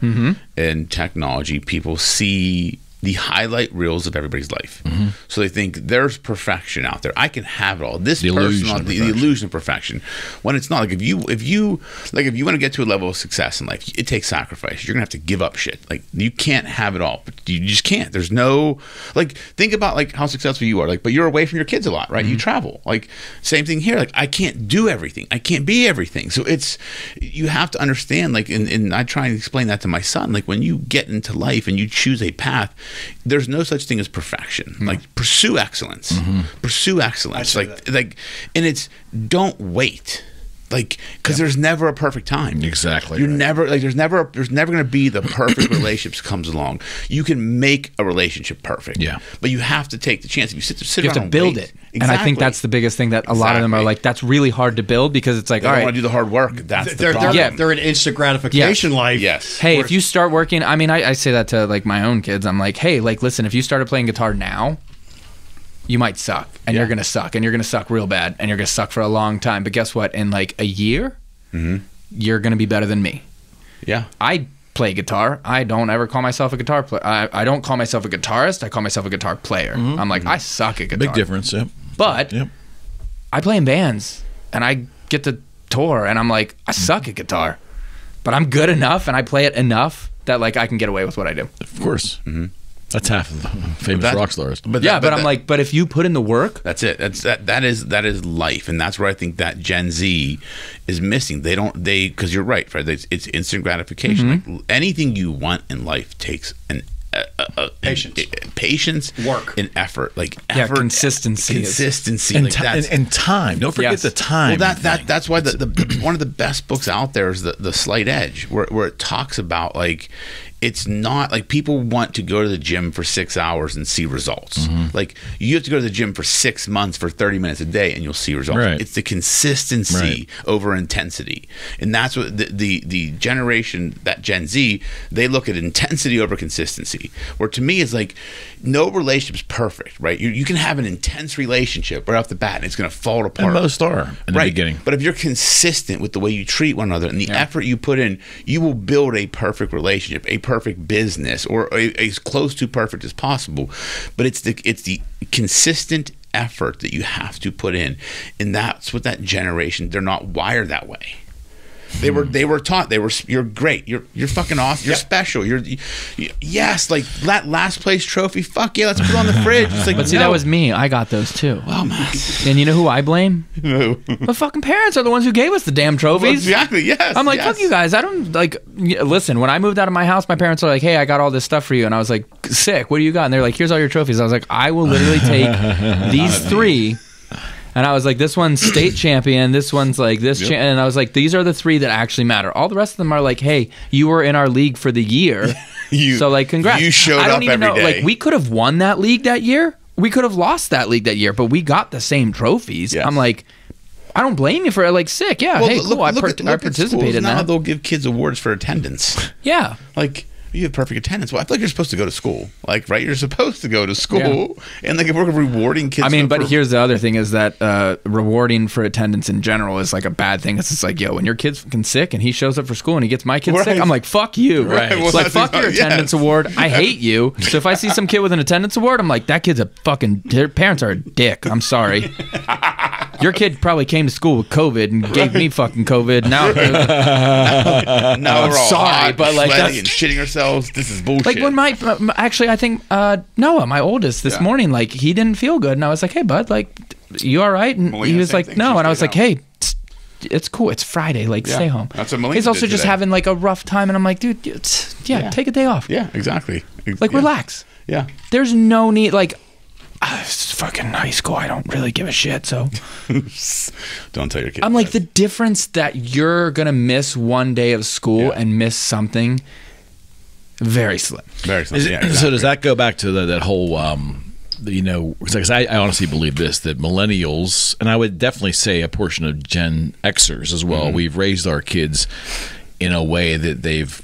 and technology, people see the highlight reels of everybody's life. So they think there's perfection out there. I can have it all. This The illusion person, of the perfection. illusion of perfection. When it's not. Like if you want to get to a level of success in life, it takes sacrifice. You're gonna have to give up shit. Like you can't have it all. But you just can't. There's no like. Think about like how successful you are. Like, but you're away from your kids a lot, right? You travel. Like same thing here. Like I can't do everything. I can't be everything. So it's you have to understand. Like, and I try and explain that to my son. Like when you get into life and you choose a path, there's no such thing as perfection. Like pursue excellence. Pursue excellence. Like, and it's don't wait. Like, because there's never a perfect time. Exactly. You're never like there's never going to be the perfect relationships comes along. You can make a relationship perfect. Yeah. But you have to take the chance. If you sit you have around to build and wait, it. And I think that's the biggest thing that a lot of them are like, that's really hard to build because it's like, they all don't right. want to do the hard work. That's the problem. They're an instant gratification life. Yes. Hey, if you start working, I mean, I say that to like my own kids. I'm like, hey, like, listen, if you started playing guitar now, you might suck and you're going to suck and you're going to suck real bad and you're going to suck for a long time. But guess what? In like a year, you're going to be better than me. Yeah. I play guitar. I don't ever call myself a guitar player. I don't call myself a guitarist. I call myself a guitar player. I'm like, I suck at guitar. Big difference, yeah. But Yep. I play in bands and I get to tour and I'm like, I suck at guitar, but I'm good enough and I play it enough that like I can get away with what I do. Of course. That's half of the famous rock stars. But I'm like, but if you put in the work, that's it. That is life, and that's where I think that Gen Z is missing. Because you're right, Fred. It's instant gratification. Like, anything you want in life takes patience, work, and effort. Like effort, consistency, and, like and time. Don't forget the time. Well, that's why the one of the best books out there is the Slight Edge, where it talks about like. It's not like people want to go to the gym for 6 hours and see results. Like you have to go to the gym for 6 months for 30 minutes a day and you'll see results. Right. It's the consistency over intensity. And that's what the generation, that Gen Z, they look at intensity over consistency. Where to me is like no relationship's perfect, right? You can have an intense relationship right off the bat and it's going to fall apart. And most are in the beginning. But if you're consistent with the way you treat one another and the effort you put in, you will build a perfect relationship, a perfect business, or as close to perfect as possible. But it's the consistent effort that you have to put in, and that's what that generation, they're not wired that way. They were taught you're great, you're fucking awesome, you're special, yes, like that last place trophy, fuck yeah, let's put it on the fridge. It's like, but see, that was me. I got those too. Oh man. And you know who I blame? The fucking parents are the ones who gave us the damn trophies. Exactly. Yes. I'm like, fuck you guys. I don't like. Listen, when I moved out of my house, my parents were like, "Hey, I got all this stuff for you," and I was like, "Sick. What do you got?" And they're like, "Here's all your trophies." I was like, "I will literally take these 3." And I was like, this one's state champion. This one's like this. And I was like, these are the 3 that actually matter. All the rest of them are like, hey, you were in our league for the year. So like, congrats. You showed I don't up even every know. day. Like, we could have won that league that year. We could have lost that league that year, but we got the same trophies. Yes. I'm like, I don't blame you for it. Like, sick. Yeah. Well, hey, cool. I participated in now. that. They'll give kids awards for attendance. Yeah. Like, you have perfect attendance. Well, I feel like you're supposed to go to school. Like, right? You're supposed to go to school. And like, if we're rewarding kids. I mean, but here's the other thing is that rewarding for attendance in general is like a bad thing. It's just like, yo, when your kid's fucking sick and he shows up for school and he gets my kid sick, I'm like, fuck you. Right. Well, It's like, fuck your attendance award. I hate you. So if I see some kid with an attendance award, I'm like, that kid's a fucking, their parents are a dick. I'm sorry. Your kid probably came to school with COVID and gave me fucking COVID. Now we're all sorry, hot, but like sweaty that's and shitting ourselves. This is bullshit. like when my actually I think Noah, my oldest, this morning, like he didn't feel good, and I was like, hey bud, like you all right? And Well, he yeah, was same like, thing. no, She and I was stayed like, hey, it's cool. It's Friday. Like, stay home. That's what Melina He's also did just today. having like a rough time, and I'm like, dude, take a day off. Yeah, exactly. Like, relax. Yeah. There's no need. Like, it's fucking high school. I don't really give a shit. So Don't tell your kids. I'm like, that. the difference that you're gonna miss one day of school and miss something, very slim. Very simple. Yeah, So exactly. does that go back to that whole, because I honestly believe this, that millennials, and I would definitely say a portion of Gen Xers as well, we've raised our kids in a way that they've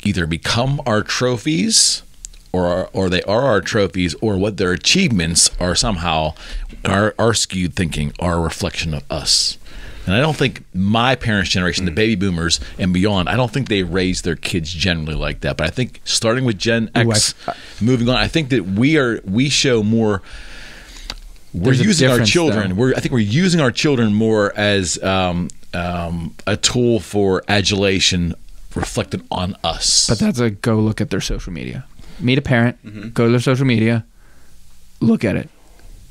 either become our trophies or they are our trophies, or what their achievements are somehow our skewed thinking are a reflection of us. And I don't think my parents' generation, the baby boomers and beyond, I don't think they raised their kids generally like that. But I think starting with Gen X, moving on, I think that we show more. We're using our children. I think we're using our children more as a tool for adulation reflected on us. But that's go look at their social media. Meet a parent, go to their social media, look at it.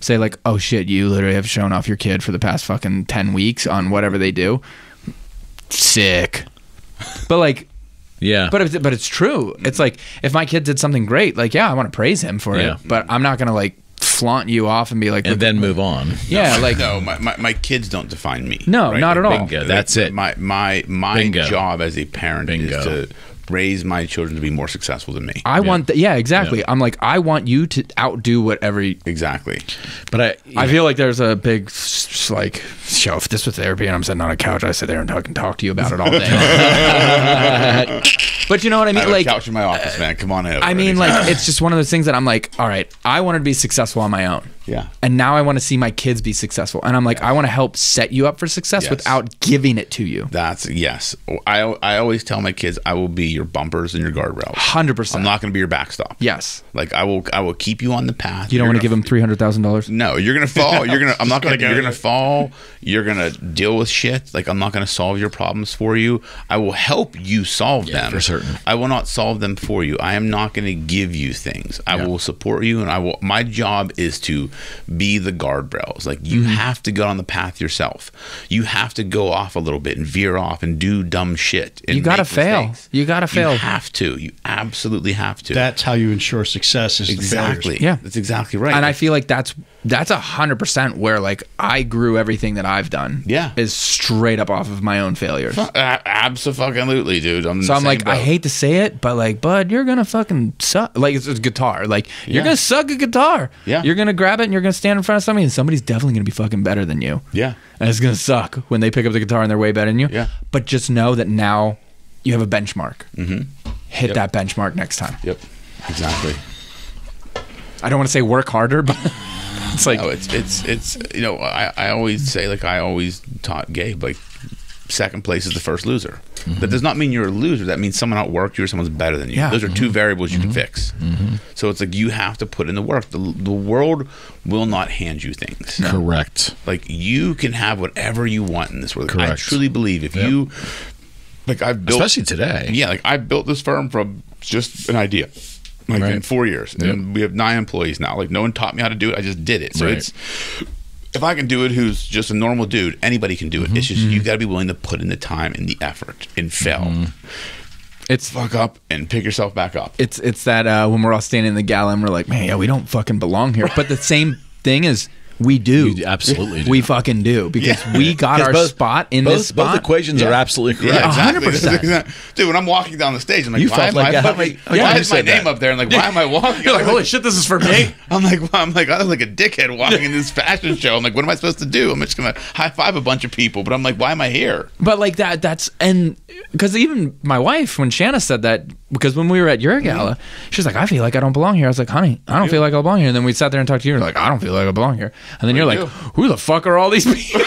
Say like, oh shit, you literally have shown off your kid for the past fucking 10 weeks on whatever they do. Sick. But like, yeah. But it's true. It's like, if my kid did something great, like, yeah, I want to praise him for it. But I'm not gonna like flaunt you off and be like, and then move on. Yeah, like, no, my kids don't define me. No, not at all. Bingo, that's it. My Bingo. job as a parent Bingo. is to raise my children to be more successful than me. I want that. Yeah, exactly. I'm like, I want you to outdo whatever. Exactly. But I feel like there's a big like, show. If this was therapy and I'm sitting on a couch, I sit there and talk to you about it all day. But you know what I mean? I have like, a couch in my office, man. Come on over. I mean, like, it's just one of those things that I'm like, all right, I wanted to be successful on my own. Yeah. And now I want to see my kids be successful. And I'm like, I want to help set you up for success without giving it to you. That's yes. I always tell my kids I will be your bumpers and your guardrails. 100%. I'm not going to be your backstop. Yes. Like I will keep you on the path. You don't want to give them $300,000? No, you're gonna fall. I'm not gonna. You're gonna fall. You're gonna deal with shit. Like I'm not gonna solve your problems for you. I will help you solve them for certain. I will not solve them for you. I am not gonna give you things. I will support you, and I will. My job is to be the guardrails. Like you have to go on the path yourself. You have to go off a little bit and veer off and do dumb shit. And You gotta make fail. mistakes. You gotta fail. You have to. You absolutely have to. That's how you ensure success. Is the exactly. failures. Yeah. That's exactly right. And I feel like that's 100% where like I grew everything that I've done. Yeah. Is straight up off of my own failures. Absolutely, dude. So I'm like, I hate to say it, but like, bud, you're gonna fucking suck. Like it's guitar. Like you're gonna suck a guitar. Yeah. You're gonna grab it and you're gonna stand in front of somebody and somebody's definitely gonna be fucking better than you. Yeah. And it's gonna suck when they pick up the guitar and they're way better than you. Yeah. But just know that now you have a benchmark. Mm-hmm. Hit that benchmark next time. Yep. Exactly. I don't want to say work harder, but it's like, No, it's you know, I always say, like I always taught Gabe, like second place is the first loser. That does not mean you're a loser. That means someone outworked you or someone's better than you. Yeah. Those are two variables you can fix. So it's like you have to put in the work. The world will not hand you things. correct. Like you can have whatever you want in this world. I Correct. truly believe if you, like I've built, Especially today. yeah, like I built this firm from just an idea, like in 4 years, and we have 9 employees now. Like no one taught me how to do it. I just did it. So Right. it's, if I can do it, who's just a normal dude, anybody can do it. It's just you got to be willing to put in the time and the effort and fail. it's Fuck up and pick yourself back up. it's that when we're all standing in the gala and we're like, man, yeah, we don't fucking belong here. But the same thing is, we do. You absolutely do. We fucking do, because we got our spot in this spot. Both equations are absolutely correct. Yeah, exactly. 100%. Dude, when I'm walking down the stage, I'm like, You why felt am like I that. fucking- Yeah, why you is my said name that. up there? And like, why am I walking? You're like, holy shit, this is for me. I'm like, I was like a dickhead walking in this fashion show. I'm like, what am I supposed to do? I'm just gonna high five a bunch of people, but I'm like, why am I here? But like that's, and because even my wife, when Shanna said that, because when we were at your gala, she's like, I feel like I don't belong here. I was like, honey, I don't feel like I belong here. And then we sat there and talked to you. You're like, I don't feel like I belong here. And then you're like, do? who the fuck are all these people?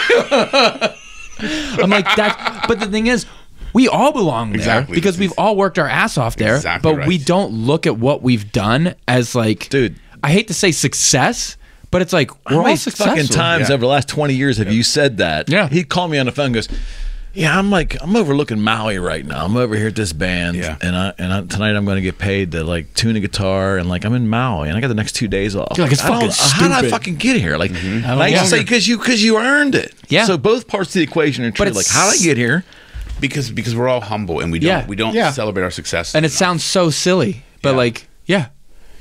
I'm like, that. But the thing is, we all belong there Exactly. because we've all worked our ass off there. Exactly but we right. don't look at what we've done as like, Dude. I hate to say success, but it's like we're How all many successful. fucking times over the last 20 years have you said that? Yeah. He'd call me on the phone and goes, Yeah, I'm overlooking Maui right now. I'm over here at this band, Yeah. and tonight I'm going to get paid to like tune a guitar, and like I'm in Maui, and I got the next 2 days off. You're like, it's I don't- fucking How did I stupid. fucking get here? Like, Mm-hmm. I used to say because you earned it. Yeah. So both parts of the equation are true. But Like, it's- how did I get here? Because we're all humble and we don't Yeah. celebrate our success. And it sounds so silly, but Yeah. like, yeah.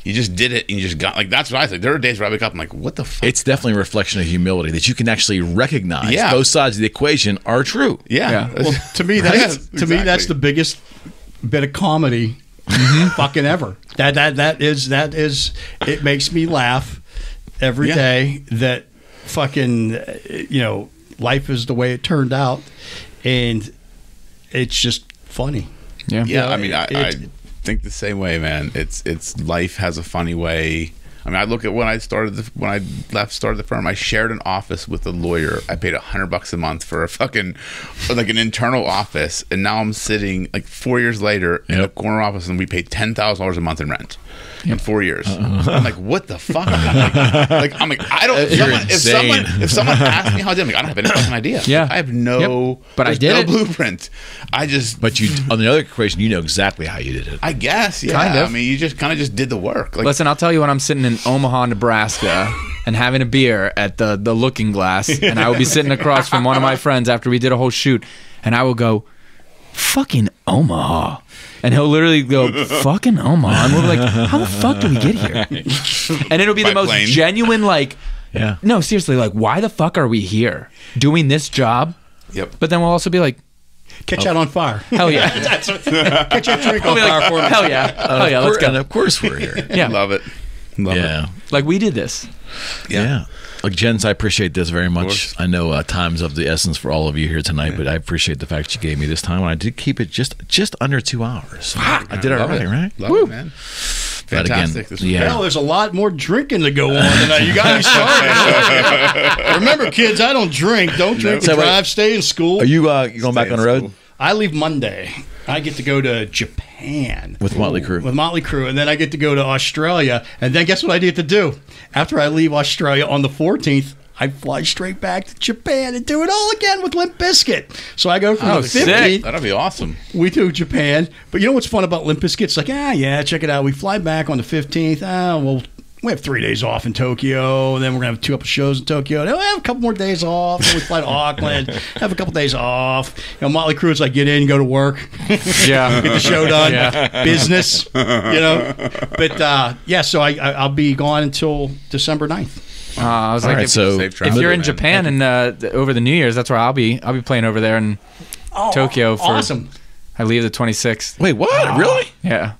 You just did it and you just got like that's what I think. There are days where I wake up and I'm like, what the fuck? It's definitely a reflection of humility that you can actually recognize Yeah. both sides of the equation are true. yeah. Well, to me, that's the biggest bit of comedy fucking ever. That is it makes me laugh every Yeah. day that fucking life is the way it turned out, and it's just funny. Yeah. Yeah, Yeah, I mean, I think the same way, man. It's life has a funny way. I mean, I look at when I started the firm. I shared an office with a lawyer. I paid $100 a month for a fucking like an internal office, and now I'm sitting like 4 years later in a corner office, and we pay $10,000 a month in rent. In 4 years, I'm like, what the fuck? I'm like, I don't. If someone asks me how I did, I'm like, I don't have any fucking idea. Yeah. I have no. Yep. But I there's did no it. blueprint. But you, on the other equation, you know exactly how you did it. I guess, yeah. Kind of. I mean, you just kind of just did the work. Like, Listen, I'll tell you when I'm sitting in Omaha, Nebraska, and having a beer at the Looking Glass, and I will be sitting across from one of my friends after we did a whole shoot, and I will go, fucking Omaha. And he'll literally go, fucking Omaha. And we'll be like, how the fuck do we get here? And it'll be By the most plane. genuine, like, Yeah. no, seriously, like, why the fuck are we here doing this job? Yep. But then we'll also be like, Catch out on fire. hell yeah. Catch that drink We'll on be fire like, for me. hell yeah. Hell yeah, let's And go. of course we're here. Yeah. Love it. Love Yeah. Like, we did this. Yeah. Like, Jens, I appreciate this very much. course. I know time's of the essence for all of you here tonight, but I appreciate the fact that you gave me this time. And I did keep it just under 2 hours. I did it Love right, it. right? Love it, man. But again, Fantastic. This was yeah. great. Hell, there's a lot more drinking to go on tonight. You got me started. Remember, kids, I don't drink. Don't drink So and wait, drive. Stay in school. Are you going back Stay on in the road school. I leave Monday. I get to go to Japan with Motley Crue? with Motley Crue, and then I get to go to Australia. And then guess what I get to do? After I leave Australia on the 14th, I fly straight back to Japan and do it all again with Limp Bizkit. So I go from Oh, the sick. 15th. That'll be awesome. We do Japan. But you know what's fun about Limp Bizkit? It's like, yeah, check it out. We fly back on the 15th. Well, we have 3 days off in Tokyo. And then we're going to have 2 couple shows in Tokyo. Then we have a couple more days off. Then we fly to Auckland. Have a couple days off. Motley Crue is like, get in, go to work. Yeah. Get the show done. Yeah. Business. But, so I'll be gone until December 9th. I was All like, right, if, so Safe if travel, you're in man. Japan and over the New Year's, that's where I'll be. I'll be playing over there in Tokyo for. Awesome. I leave the 26th. Wait, what? Really? Yeah,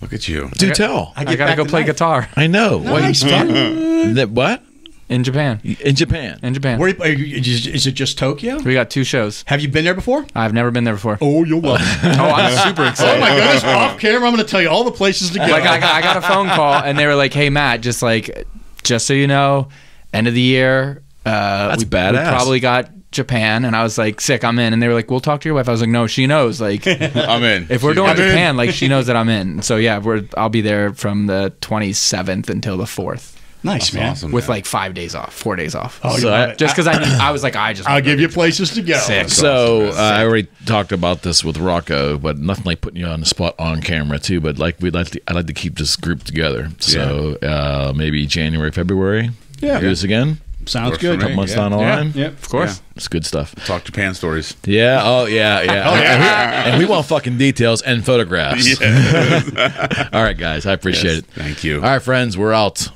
Look at you. Do tell. I gotta go play guitar I know. Nice, Wait, man. what? in Japan. In Japan. In Japan, Where, is it just Tokyo? we got 2 shows. Have you been there before? I've never been there before. Oh, you're welcome. Oh, I'm super Oh excited. my goodness! Off camera, I'm going to tell you all the places to go. Like I got a phone call and they were like, "Hey Matt, just so you know, end of the year, That's we badass. probably got Japan." And I was like, "Sick, I'm in." And they were like, "We'll talk to your wife." I was like, "No, she knows. Like, I'm in. if we're going to in. Japan, like she knows that I'm in." So yeah, I'll be there from the 27th until the 4th Nice, man. awesome, with man. like 5 days off, 4 days off. Oh, So you I- love it. Just because I was like, I'll give you places to go. Sick. So I already talked about this with Rocco, but nothing like putting you on the spot on camera too. But like I'd like to keep this group together. So maybe January, February. Yeah. Do this again. Sounds Works good. for Couple me. months Yeah. down the Yeah. line. Yep. Of course. It's good stuff. Talk Japan stories. Yeah. Oh yeah. Yeah. And we want fucking details and photographs. All right, guys. I appreciate Yes, it. thank you. All right, friends. We're out.